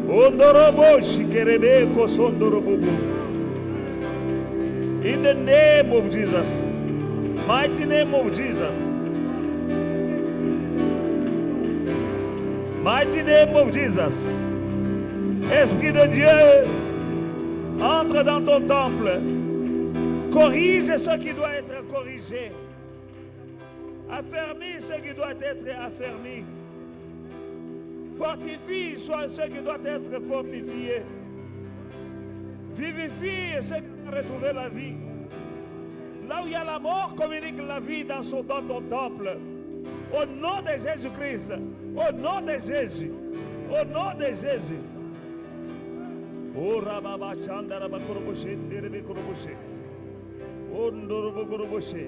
Ondorobo Shikerebe Kosondorobobo. In the name of Jesus. Mighty name of Jesus. Mighty name of Jesus. Esprit de Dieu, entre dans ton temple. Corrige ce qui doit être corrigé. Affermis ce qui doit être affermi. Fortifie ce qui doit être fortifié. Vivifie ce qui doit retrouver la vie. Là où il y a la mort, communique la vie dans ton temple. Au nom de Jésus-Christ. Au nom de Jésus. Au nom de Jésus. Oh Rababa Chandaraba Koroboshe, Derebe Koroboshe. Oh Ndorobo Koroboshe.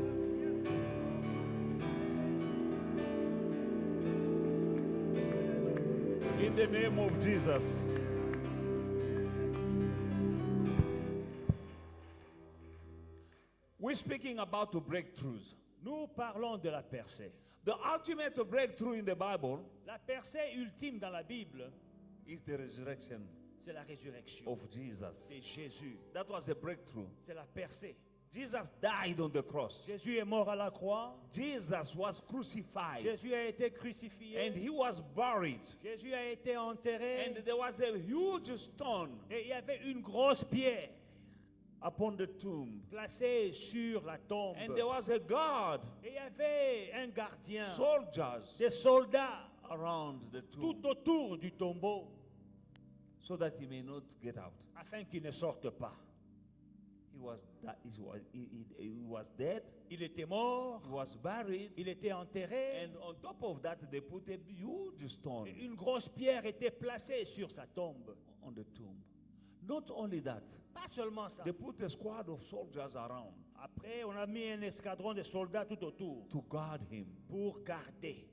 In the name of Jesus. We're speaking about breakthroughs. Nous parlons de la percée. The ultimate breakthrough in the Bible La percée ultime dans la Bible, is the resurrection c'est la résurrection. of Jesus. C'est Jésus. That was a breakthrough. C'est la percée. Jesus died on the cross. Jésus est mort à la croix. Jesus was crucified Jésus a été crucifié. and he was buried. Jésus a été enterré. And there was a huge stone Et il y avait une grosse pierre upon the tomb. placée sur la tombe. And there was a guard, Et il y avait un gardien, soldiers des soldats around the tomb tout autour du tombeau so that he may not get out. afin qu'il ne sorte pas. He was dead, Il était mort, he was buried, il était enterré. and on top of that they put a huge stone Et une grosse pierre était placée sur sa tombe. on the tomb. Not only that, Pas seulement ça. they put a squad of soldiers around Après, on a mis un escadron de soldats tout autour to guard him. pour garder.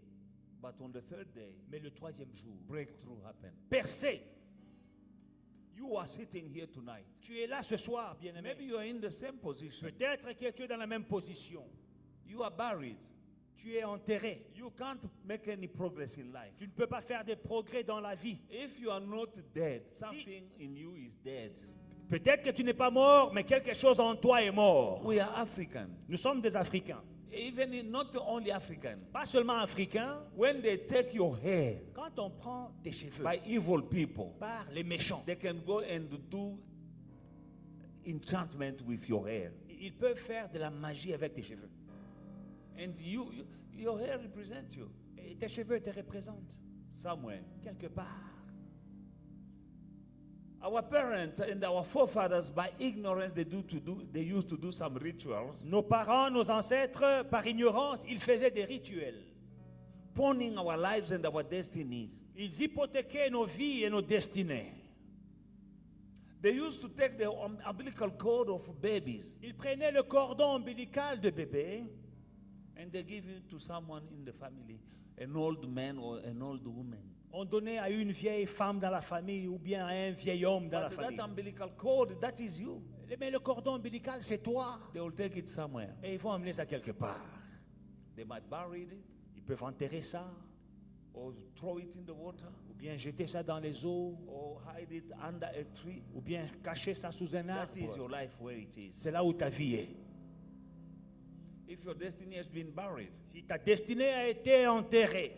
But on the third day, Mais le troisième jour, breakthrough happened. percé. You are sitting here tonight. Tu es là ce soir, bien-aimé. Maybe you are in the same position. Peut-être que tu es dans la même position. You are buried. Tu es enterré. You can't make any progress in life. Tu ne peux pas faire de progrès dans la vie. If you are not dead, something in you is dead. Peut-être que tu n'es pas mort, mais quelque chose en toi est mort. We are African. Nous sommes des Africains. Not only African. Pas seulement Africains. When they take your hair Quand on prend tes cheveux by evil people, par les méchants, they can go and do enchantment with your hair. ils peuvent faire de la magie avec tes cheveux. And your hair represents you Et tes cheveux te représentent somewhere. quelque part. Our parents and our forefathers, by ignorance, they used to do some rituals, Nos parents, nos ancêtres, par ignorance, ils faisaient des rituels. pawning our lives and our destinies. Ils hypothéquaient nos vies et nos destinées. They used to take the umbilical cord of babies Ils prenaient le cordon ombilical de bébé and they give it to someone in the family, an old man or an old woman. on donnait à une vieille femme dans la famille ou bien à un vieil homme dans la But famille. that umbilical cord, that is you. Mais le cordon ombilical, c'est toi. They will take it somewhere. Et ils vont emmener ça quelque part. They might bury it Ils peuvent enterrer ça, or throw it in the water ou bien jeter ça dans les eaux, or hide it under a tree. ou bien cacher ça sous un That is arbre. your life where it is. C'est là où ta vie est. If your destiny has been buried. Si ta destinée a été enterrée.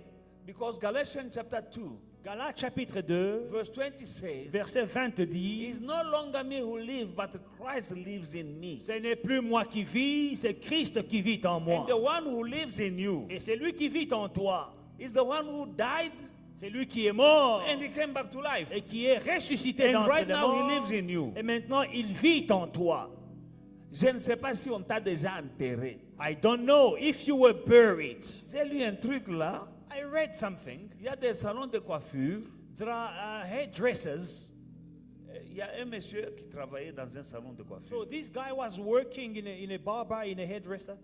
Because Galatians chapter 2, Galates chapitre 2, verse 20 says, verset 20 dit, it's no longer me who live, but Christ lives in me. ce n'est plus moi qui vis, c'est Christ qui vit en moi. And the one who lives in you Et c'est lui qui vit en toi. is the one who died C'est lui qui est mort and he came back to life. et qui est ressuscité And d'entre right les now he morts. lives in you. Et maintenant, il vit en toi. Je ne sais pas si on t'a déjà enterré. I don't know if you were buried. C'est lui un truc là. I read something. Il y a des salons de coiffure. There are hairdressers. Il y a un monsieur qui travaillait dans un salon de coiffure. So this guy was working in a barber, in a hairdresser.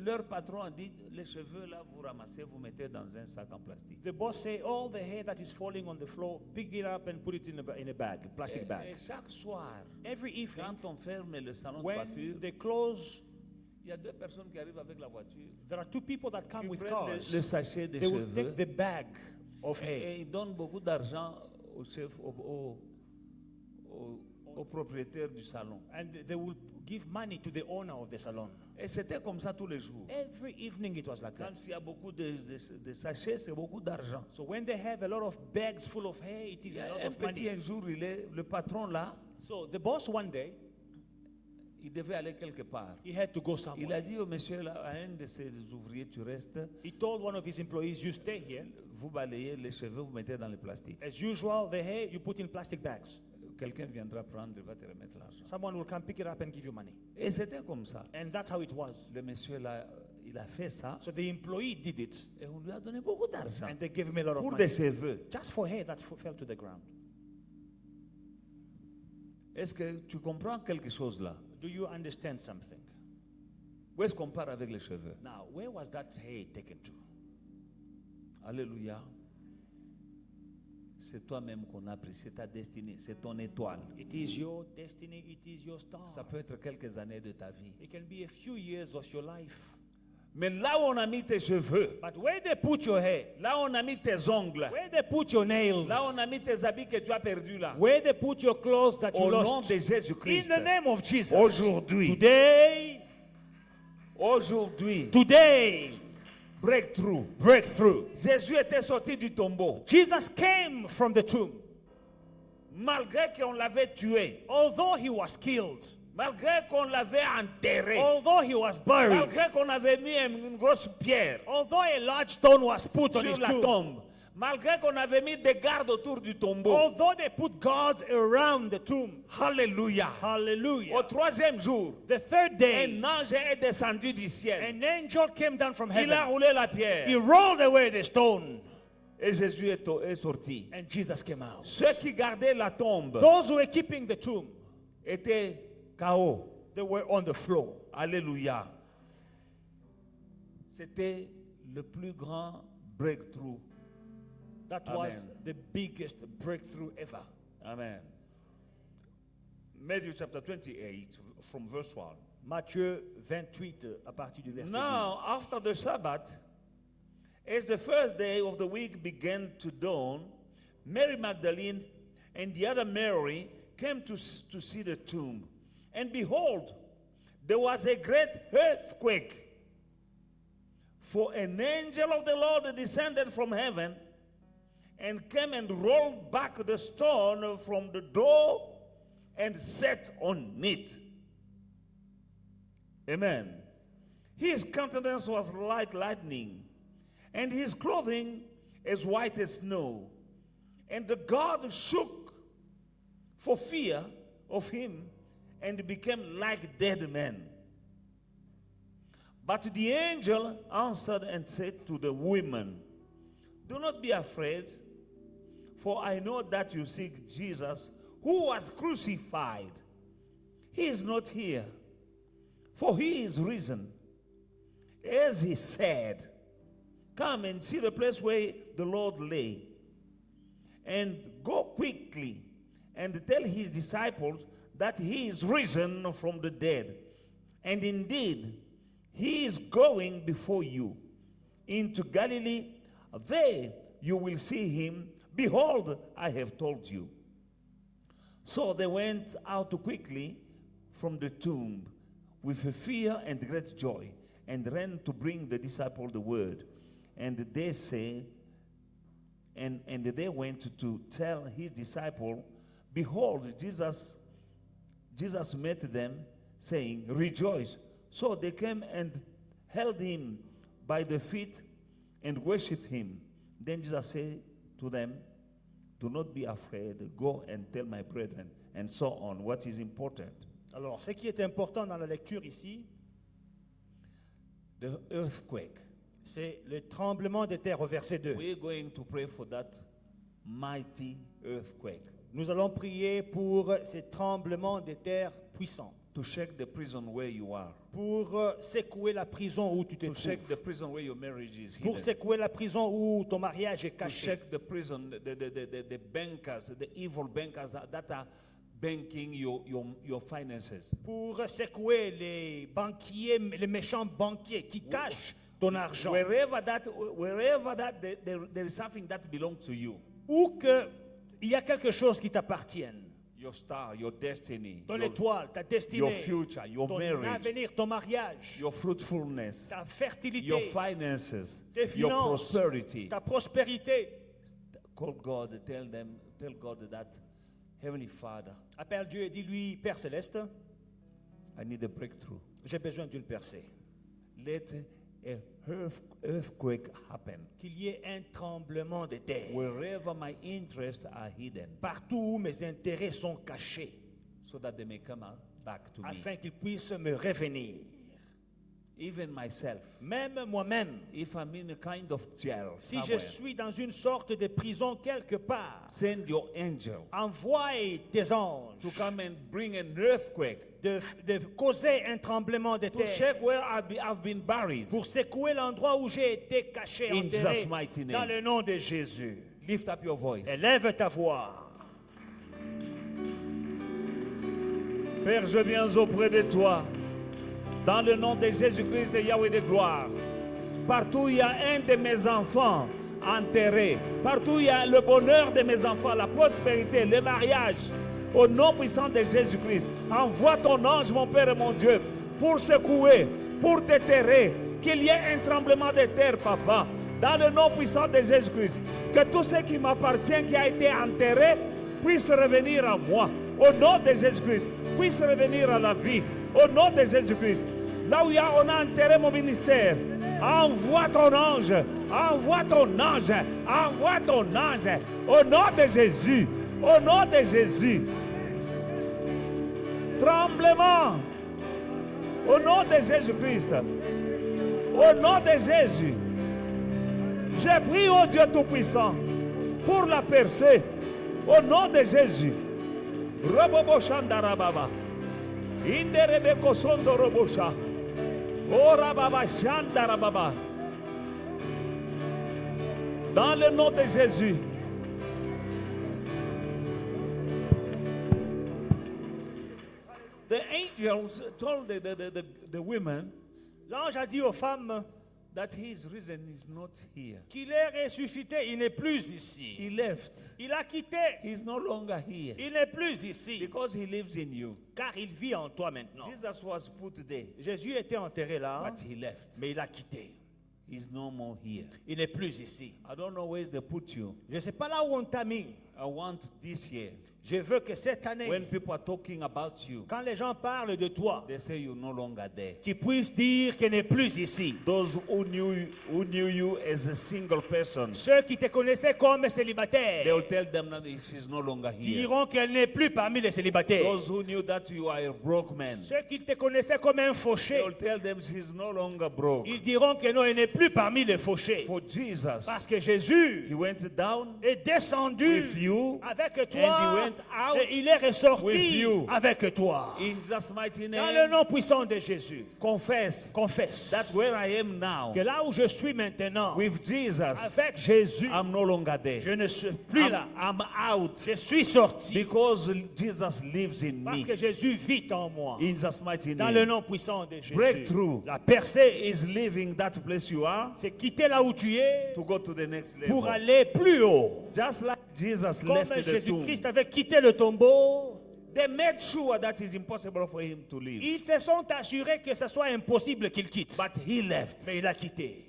Leur patron a dit, les cheveux là, vous ramassez, vous mettez dans un sac en plastique. The boss say, all the hair that is falling on the floor, pick it up and put it in a bag, plastic Et bag. chaque soir, Every evening, quand on ferme le salon de when coiffure, they close, il y a deux personnes qui arrivent avec la voiture. there are two people that come Qui with prennent le cars. sachet de They will cheveux take the bag of hair. et ils donnent beaucoup d'argent au chef, au propriétaire du salon. And they will give money to the owner of the salon. Et c'était comme ça tous les jours. Every evening it was like Quand that. il y a beaucoup de sachets, c'est beaucoup d'argent. So when they have a lot of bags full of hair, it Il is y a a lot un of petit money. un jour, le patron là, So the boss one day, il devait aller quelque part. he had to go Il somewhere. a dit au monsieur là, à un de ses ouvriers, tu restes, He told one of his employees, you stay here. vous balayez les cheveux, vous mettez dans le plastique. As usual, the hair you put in plastic bags. Quelqu'un viendra prendre, il va te remettre l'argent. Someone will come pick it up and give you money. Et c'était comme ça. And that's how it was. Le monsieur là, il a fait ça So the employee did it. et on lui a donné beaucoup d'argent And they gave him a lot of pour money. des cheveux. Just for hair that fell to the ground. Est-ce que tu comprends quelque chose là? Do you understand something? Où est-ce qu'on part avec les cheveux? Now, where was that hair taken to? Alléluia. C'est toi-même qu'on a pris, c'est ta destinée, c'est ton étoile. It is your destiny, it is your star. Ça peut être quelques années de ta vie. It can be a few years of your life. Mais là où on a mis tes cheveux, But where they put your hair, là où on a mis tes ongles, where they put your nails, là où on a mis tes habits que tu as perdus là, where they put your clothes that you au nom lost, de in Jésus-Christ, the name of Jesus, aujourd'hui, today, breakthrough. breakthrough. Jésus était sorti du tombeau, Jesus came from the tomb. malgré qu'on l'avait tué, Although he was killed, malgré qu'on l'avait enterré, although he was buried, malgré qu'on avait mis une grosse pierre although a large stone was put on sur his la tomb, tombe, malgré qu'on avait mis des gardes autour du tombeau. although they put guards around the tomb. Alléluia. Hallelujah. Au troisième jour, The third day, un ange est descendu du ciel. an angel came down from Il a heaven. roulé la He pierre rolled away the stone, et Jésus est sorti. and Jesus came out. Ceux qui gardaient la tombe Those who were keeping the tomb, étaient KO. they were on the floor. Alléluia. C'était le plus grand breakthrough. That Amen. was the biggest breakthrough ever. Amen. Matthew chapter 28 from verse 1. Matthieu 28 à partir du verset Now, 12. after the Sabbath, as the first day of the week began to dawn, Mary Magdalene and the other Mary came to see the tomb. And behold, there was a great earthquake. For an angel of the Lord descended from heaven and came and rolled back the stone from the door and sat on it. Amen. His countenance was like lightning, and his clothing as white as snow. And the God shook for fear of him and became like dead men. But the angel answered and said to the women, do not be afraid, for I know that you seek Jesus who was crucified. He is not here, for he is risen. As he said, come and see the place where the Lord lay, and go quickly and tell his disciples that he is risen from the dead. And indeed, he is going before you into Galilee. There you will see him. Behold, I have told you. So they went out quickly from the tomb with fear and great joy, and ran to bring the disciple the word. And they say, and they went to tell his disciple, behold, Jesus met them, saying, rejoice. So they came and held him by the feet and worshipped him. Then Jesus said to them, do not be afraid, go and tell my brethren, and so on. What is important? Alors, ce qui est important dans la lecture ici, The earthquake. c'est le tremblement de terre au verset 2. We're going to pray for that mighty earthquake Nous allons prier pour ces tremblements de terre puissants, to shake the prison where you are, pour secouer la prison où tu te to shake the trouves, prison where your marriage is pour hidden, secouer la prison où ton mariage est to caché, shake the prison, the bankers, the evil bankers that are banking your finances. pour secouer les banquiers, les méchants banquiers qui cachent ton argent. Wherever that there is something that belongs to you, Ou qu'il y a quelque chose qui t'appartienne. your star, your destiny, Ton your, étoile, ta your destinée, future, your ton marriage, avenir, ton mariage, your fruitfulness, ta your fertilité, finances, tes your finances, prosperity. ta prospérité. Call God, tell God that, Heavenly Father, Appelle Dieu et dis-lui, Père Céleste, I need a breakthrough. j'ai besoin d'une percée. Let a earthquake happen. Qu'il y ait un tremblement de terre. Wherever my interests are hidden, Partout où mes intérêts sont cachés, so that they may come back to me. afin qu'ils puissent me revenir. Even myself, Même moi-même, if I'm in a kind of jail, si je somewhere, suis dans une sorte de prison quelque part, send your angel envoie tes anges to come and bring an earthquake de causer un tremblement de to terre shake where I've been buried. pour secouer l'endroit où j'ai été caché, In enterré, Jesus' mighty name. dans le nom de Jésus. Lift up your voice. Élève ta voix. Père, je viens auprès de toi, dans le nom de Jésus-Christ, Yahweh de gloire. Partout où il y a un de mes enfants enterré, partout où il y a le bonheur de mes enfants, la prospérité, le mariage, au nom puissant de Jésus-Christ, envoie ton ange, mon Père et mon Dieu, pour secouer, pour déterrer, qu'il y ait un tremblement de terre, Papa, dans le nom puissant de Jésus-Christ, que tout ce qui m'appartient, qui a été enterré, puisse revenir à moi, au nom de Jésus-Christ, puisse revenir à la vie, au nom de Jésus-Christ. Là où on a enterré mon ministère, envoie ton ange, envoie ton ange, envoie ton ange, au nom de Jésus, au nom de Jésus. Tremblement, au nom de Jésus-Christ, au nom de Jésus. J'ai prié au Dieu Tout-Puissant pour la percée, au nom de Jésus. Robobo Shandarababa. Inderebeko Sondo Robosha. Ora Baba Shandarababa. Dans le nom de Jésus. The angels told the women L'ange a dit aux femmes that his risen is not here. qu'il est ressuscité, il n'est plus ici. He left. Il a quitté, He's no longer here il n'est plus ici, because he lives in you. car il vit en toi maintenant. Jesus was put there, Jésus était enterré là, but he left. mais il a quitté. He's no more here. Il n'est plus ici. I don't know where they put you. Je ne sais pas là où on t'a mis. I want this year Je veux que cette année, when people are talking about you, quand les gens parlent de toi, they say you're no longer there. qu'ils puissent dire qu'elle n'est plus ici. Those who knew you as a single person, Ceux qui te connaissaient comme they célibataire will tell them that she's no longer here. diront qu'elle n'est plus parmi les célibataires. Those who knew that you are a broke man, Ceux qui te connaissaient comme un they fauché, will tell them she's no longer broke. ils diront que non, elle n'est plus parmi les fauchés. For Jesus, Parce que Jésus he went down est descendu with you avec and he toi went out et il est with ressorti you. avec toi. in Jesus' mighty Dans le name. nom puissant de Jésus, Confess confesse that where I am now que là où je suis maintenant, with Jesus, avec Jésus, I'm no longer je there. ne suis plus là. I'm out Je suis sorti because Jesus lives in parce me. que Jésus vit en moi. In Jesus' mighty Dans le name. nom puissant de Jésus. Breakthrough La percée, is leaving that place you are c'est quitter là où tu es to go to the next pour level. aller plus haut. Just like Jesus Comme left the tomb, Jésus-Christ avait quitté le tombeau, they made sure that it's impossible for him to leave. ils se sont assurés que ce soit impossible qu'il quitte. But he left. Mais il a quitté.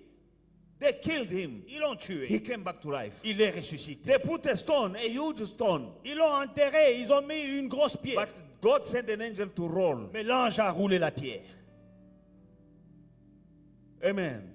They killed him. Ils l'ont He tué. came back to life. Il est ressuscité. They put a stone, a huge stone. Ils l'ont enterré. Ils ont mis une grosse pierre. But God sent an angel to roll. Mais l'ange a roulé la pierre. Amen.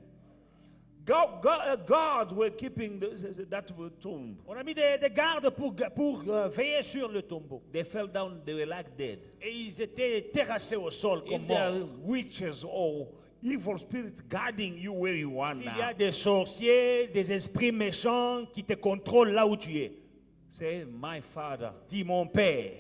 Guards were keeping that tomb. On a mis des gardes pour veiller sur le tombeau. They fell down, they were like dead. Et ils étaient terrassés au sol comme If there are morts. witches or evil spirits guarding you where you are S'il y a now, des sorciers, des esprits méchants qui te contrôlent là où tu es, say, my Father, dis mon Père,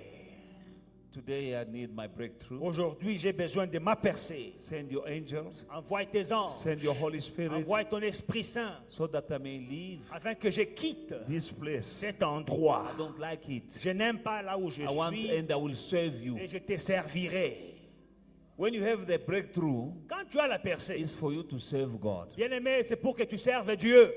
today I need my breakthrough. aujourd'hui j'ai besoin de ma percée. Send your angels, Envoie tes anges, send your Holy Spirit, envoie ton Esprit Saint, so that I may leave afin que je quitte this place. cet endroit. I don't like it. Je n'aime pas là où je I want, suis and I will serve you. et je te servirai. When you have the breakthrough, Quand tu as la percée, it's for you to serve God. bien aimé, c'est pour que tu serves Dieu.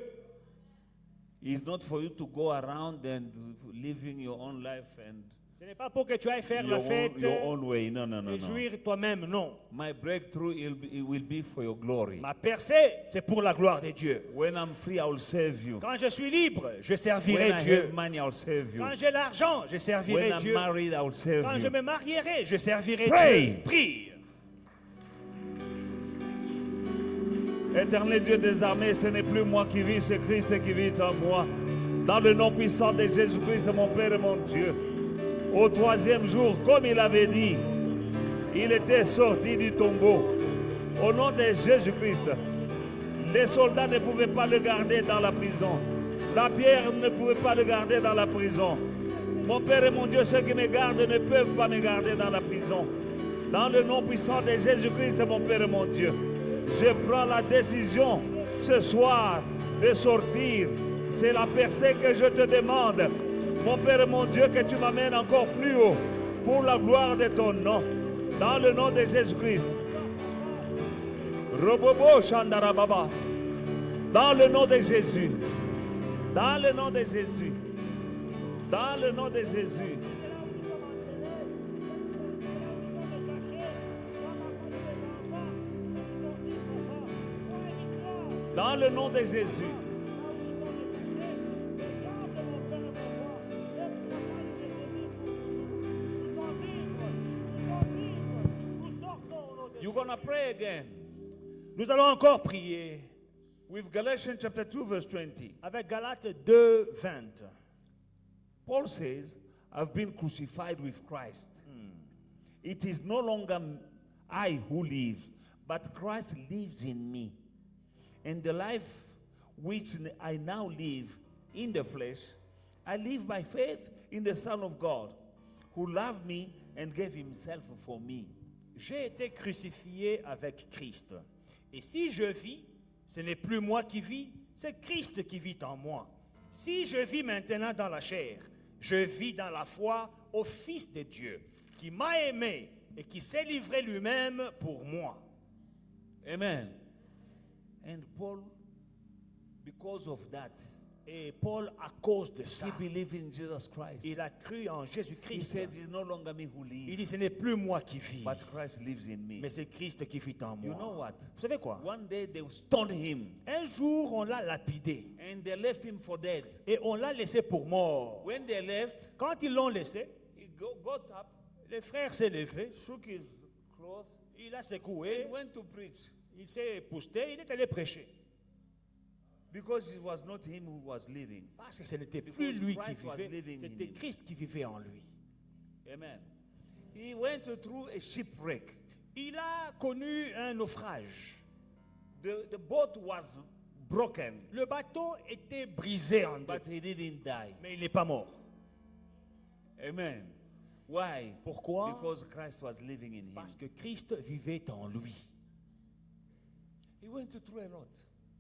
It's not for you to go around and living your own life and Ce n'est pas pour que tu ailles faire la fête your own way. No, no, no, et no. jouir toi-même, non. My breakthrough it will be for your glory. Ma percée, c'est pour la gloire de Dieu. When I'm free, I will serve you. Quand je suis libre, je When servirai I Dieu. have money, I will serve you. Quand j'ai l'argent, je servirai When I'm Dieu. married, I will serve Quand je you. me marierai, je servirai Pray. Dieu. Prie. Éternel Dieu des armées, ce n'est plus moi qui vis, c'est Christ qui vit en moi. Dans le nom puissant de Jésus-Christ, mon Père et mon Dieu. Au troisième jour, comme il avait dit, il était sorti du tombeau. Au nom de Jésus-Christ, les soldats ne pouvaient pas le garder dans la prison. La pierre ne pouvait pas le garder dans la prison. Mon Père et mon Dieu, ceux qui me gardent ne peuvent pas me garder dans la prison. Dans le nom puissant de Jésus-Christ, mon Père et mon Dieu, je prends la décision ce soir de sortir. C'est la percée que je te demande. Mon Père et mon Dieu, que tu m'amènes encore plus haut pour la gloire de ton nom. Dans le nom de Jésus-Christ. Robobo Shandarababa. Dans le nom de Jésus. Dans le nom de Jésus. Dans le nom de Jésus. Dans le nom de Jésus. You're going to pray again Nous allons encore prier with Galatians chapter 2 verse 20. avec Galates 2, 20. Paul says, I've been crucified with Christ. It is no longer I who live, but Christ lives in me. And the life which I now live in the flesh, I live by faith in the Son of God, who loved me and gave himself for me. J'ai été crucifié avec Christ. Et si je vis, ce n'est plus moi qui vis, c'est Christ qui vit en moi. Si je vis maintenant dans la chair, je vis dans la foi au Fils de Dieu, qui m'a aimé et qui s'est livré lui-même pour moi. Amen. And Paul, because of that, Et Paul, à cause de ça, he believed in Jesus Christ. il a cru en He Jésus-Christ. said, it's no longer me who Il live, dit, ce n'est plus moi qui vis, but Christ lives in me. mais c'est Christ qui vit en You know moi. what? Vous savez quoi? One day they stoned him Un jour, on l'a lapidé and they left him for dead. et on l'a laissé pour mort. When they left, Quand ils l'ont laissé, he got up, le frère s'est levé, shook his clothes, il a secoué, and went to preach. il s'est épousseté, il est allé prêcher. Because it was not him who was living. Parce que ce n'était Because plus lui qui Christ was vivait, living in c'était him. Christ qui vivait en lui. Amen. He went through a shipwreck. Il a connu un naufrage. The boat was broken, Le bateau était brisé en deux, but he didn't die. mais il n'est pas mort. Amen. Why? Pourquoi? Because Christ was living in him. Parce que Christ vivait en lui. He went through a lot.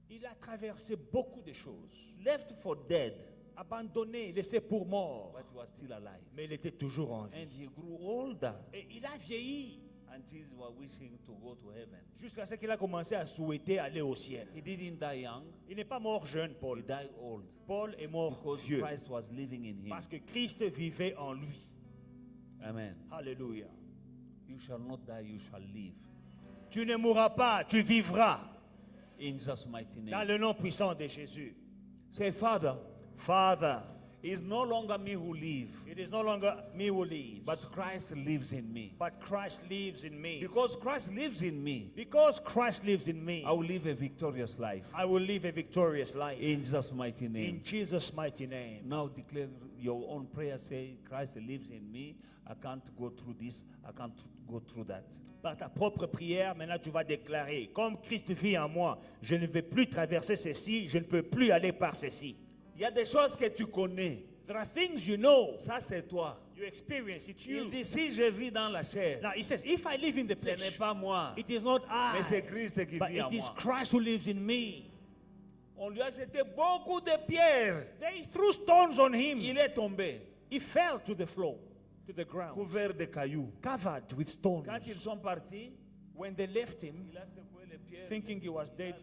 Il a traversé beaucoup de choses. Left for dead, Abandonné, laissé pour mort, but he was still alive. mais il était toujours en And vie. he grew older Et il a vieilli until he was wishing to go to heaven. jusqu'à ce qu'il a commencé à souhaiter aller au ciel. He didn't die young, Il n'est pas mort jeune, he Paul. died old. Paul est mort Because vieux Christ was living in him. parce que Christ vivait en lui. Amen. Alléluia. You shall not die, you shall live. Tu ne mourras pas, tu vivras In Jesus' mighty dans name. le nom puissant de Jésus. Say, Father, Father, it's no longer me who live, it is no longer me who lives, but Christ lives in me. but Christ lives in me. Because Christ lives in me, Because Christ lives in me, I will live a victorious life. I will live a victorious life. In Jesus' mighty In name. Jesus' mighty name. Now declare your own prayer. Say, Christ lives in me. I can't go through this. I can't go through that. Par ta propre prière, maintenant tu vas déclarer, comme Christ vit en moi, je ne vais plus traverser ceci, je ne peux plus aller par ceci. Il y a des choses que tu connais. There are things you know, Ça, c'est toi. you experience, it's Il you. dit, si je vis dans la chair, Now he says, if I live in the ce n'est flesh, pas moi, it is not mais c'est I, Christ qui but vit en it is moi. Christ who lives in me. On lui a jeté beaucoup de pierres. They threw stones on him. Il est tombé, He fell to the floor, to the ground, couvert de cailloux. covered with stones. Quand ils sont partis, When they left him, il a secoué les pierres. thinking he was dead,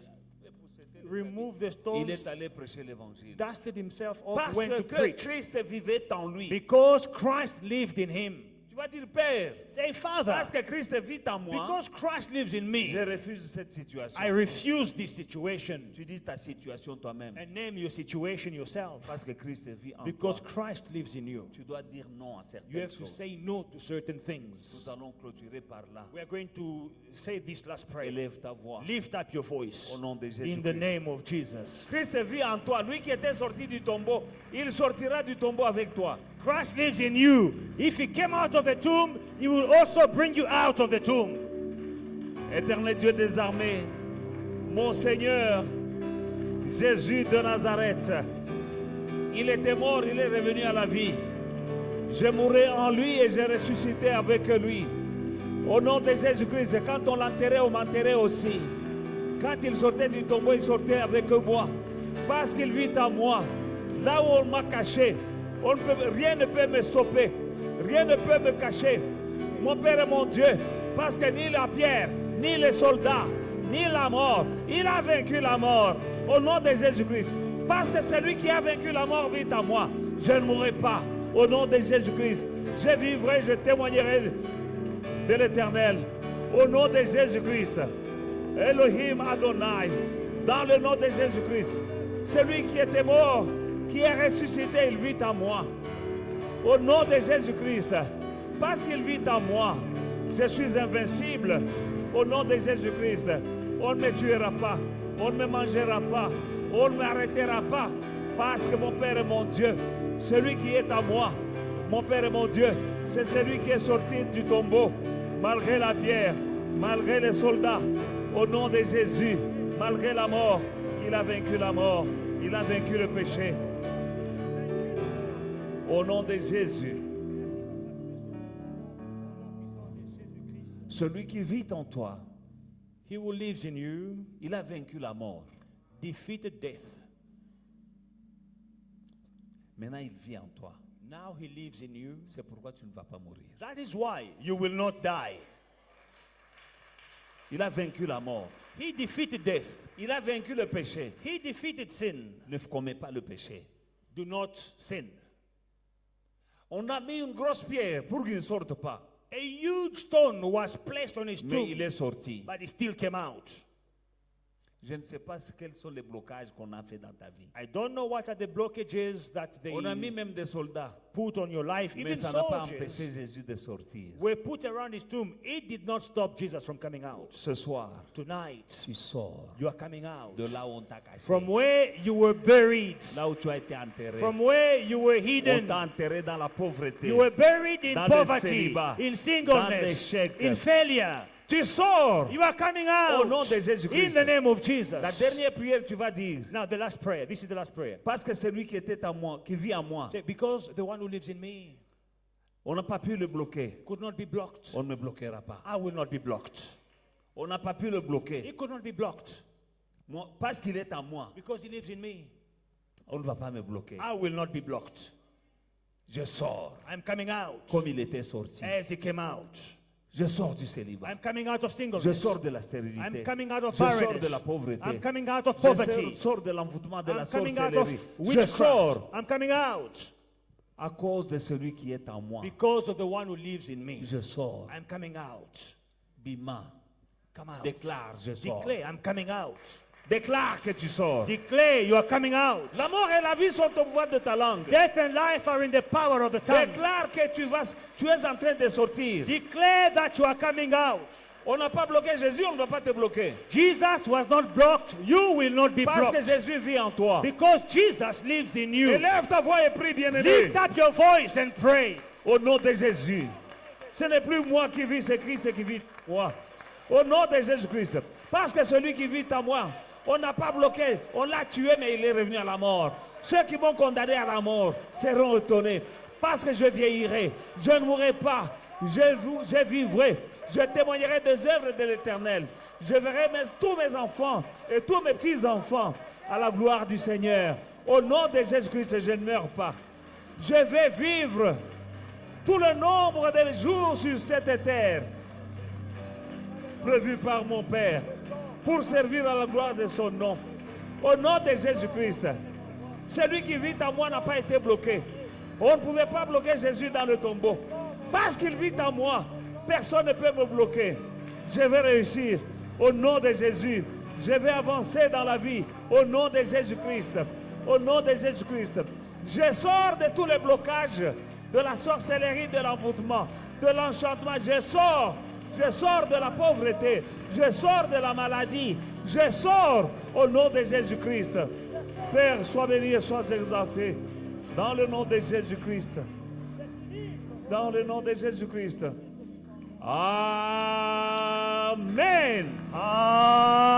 Il removed the stones, est allé prêcher l'évangile. dusted himself off, Parce went to que preach. Christ vivait en lui. Because Christ lived in him. Tu vas dire, Père, Say, Father, parce que Christ vit en moi, because Christ lives in je me, refuse cette situation. I refuse this situation. Tu dis ta situation toi-même. And name your situation yourself. Parce que Christ vit en Because toi. Christ lives in you. Tu dois dire non à You certaines have to choses. say no to certain Nous things. allons clôturer par là. We are going to say this last prayer. Élève ta voix. Lift up your voice Au nom de in Jésus-Christ. the name of Jesus. Christ vit en toi. Lui qui était sorti du tombeau, il sortira du tombeau avec toi. Christ lives in you. If he came out of the tomb, he will also bring you out of the tomb. Éternel Dieu des armées, mon Seigneur, Jésus de Nazareth, il était mort, il est revenu à la vie. Je mourrai en lui et j'ai ressuscité avec lui. Au nom de Jésus-Christ, quand on l'enterrait, on m'enterrait aussi. Quand il sortait du tombeau, il sortait avec moi. Parce qu'il vit en moi. Là où on m'a caché, rien ne peut me stopper. Rien ne peut me cacher. Mon Père et mon Dieu, parce que ni la pierre, ni les soldats, ni la mort, il a vaincu la mort. Au nom de Jésus-Christ. Parce que celui qui a vaincu la mort vit en moi. Je ne mourrai pas. Au nom de Jésus-Christ. Je vivrai, je témoignerai de l'Éternel. Au nom de Jésus-Christ. Elohim Adonai. Dans le nom de Jésus-Christ. Celui qui était mort, qui est ressuscité, il vit en moi. Au nom de Jésus-Christ. Parce qu'il vit en moi, je suis invincible. Au nom de Jésus-Christ. On ne me tuera pas. On ne me mangera pas. On ne m'arrêtera pas. Parce que mon Père est mon Dieu. Celui qui est en moi, mon Père est mon Dieu. C'est celui qui est sorti du tombeau. Malgré la pierre, malgré les soldats. Au nom de Jésus, malgré la mort, il a vaincu la mort. Il a vaincu le péché. Au nom de Jésus. Celui qui vit en toi, He who lives in you il a vaincu la mort. defeated death. Maintenant, il vit en toi. Now he lives in you. C'est pourquoi tu ne vas pas mourir. That is why you will not die. Il a vaincu la mort. He defeated death. Il a vaincu le péché. He defeated sin. Ne commets pas le péché. Do not sin. On a mis une grosse pierre pour qu'il ne sorte pas. A huge stone was placed on his Mais il tomb, est sorti. but he still came out. Je ne sais pas quels sont les blocages qu'on a fait dans ta vie. I don't know what are the blockages that they On a mis même des soldats, put on your life. mais Even ça n'a pas soldiers empêché Jésus de sortir. were put around his tomb. It did not stop Jesus from coming out. Ce soir, Tonight, tu sors you are coming out de là où on t'a caché, from where you were buried, là où tu as été enterré. from where you were On hidden. t'a enterré dans la pauvreté. You were buried in dans le poverty, célibat, in dans singleness, l'échec. in failure. Tu sors. You are coming Au nom out de Jésus-Christ. in the name of La Jesus. dernière prière, tu vas dire, Now the last prayer. This is the last prayer. parce que celui qui était en moi, qui vit en moi, Say, because the one who lives in me on n'a pas pu le bloquer. could not be blocked, On ne me bloquera pas. I will not be blocked. On n'a pas pu le bloquer. He could not be blocked Moi, parce qu'il est en moi, because he lives in me. on ne va pas me bloquer. I will not be blocked. Je sors I'm coming out comme il était sorti. as he came out. Je sors du célibat. I'm coming out of Je singleness. sors de la stérilité. I'm coming out of Je sors barrenness. de la pauvreté. I'm coming out of Je poverty. sors de l'envoûtement de la I'm coming out of sorcellerie. Je witchcraft. sors I'm coming out à cause de celui qui est en moi. because of the one who lives in me. Je sors. I'm coming out. Bima. Come out. Déclare, je sors. Declare, I'm coming out. Déclare que tu sors. Declare, you are coming out. La mort et la vie sont au pouvoir de ta langue. Death and life are in the power of the tongue. Déclare que tu es en train de sortir. Declare that you are coming out. On n'a pas bloqué Jésus, on ne va pas te bloquer. Jesus was not blocked. You will not be Parce que blocked. Jésus vit en toi. Because Jesus lives in you. Élève ta voix et prie, bien-aimé. Lift up your voice and pray. Au nom de Jésus. Ce n'est plus moi qui vis, c'est Christ qui vit en moi. Au nom de Jésus-Christ. Parce que celui qui vit en moi, on n'a pas bloqué. On l'a tué, mais il est revenu à la mort. Ceux qui m'ont condamné à la mort seront étonnés. Parce que je vieillirai. Je ne mourrai pas. Je vivrai. Je témoignerai des œuvres de l'Éternel. Je verrai tous mes enfants et tous mes petits-enfants à la gloire du Seigneur. Au nom de Jésus-Christ, je ne meurs pas. Je vais vivre tout le nombre de jours sur cette terre prévu par mon Père pour servir à la gloire de son nom. Au nom de Jésus-Christ, celui qui vit en moi n'a pas été bloqué. On ne pouvait pas bloquer Jésus dans le tombeau. Parce qu'il vit en moi, personne ne peut me bloquer. Je vais réussir. Au nom de Jésus, je vais avancer dans la vie. Au nom de Jésus-Christ. Au nom de Jésus-Christ. Je sors de tous les blocages, de la sorcellerie, de l'envoûtement, de l'enchantement. Je sors de la pauvreté. Je sors de la maladie. Je sors au nom de Jésus-Christ. Père, sois béni et sois exalté. Dans le nom de Jésus-Christ. Dans le nom de Jésus-Christ. Amen. Amen.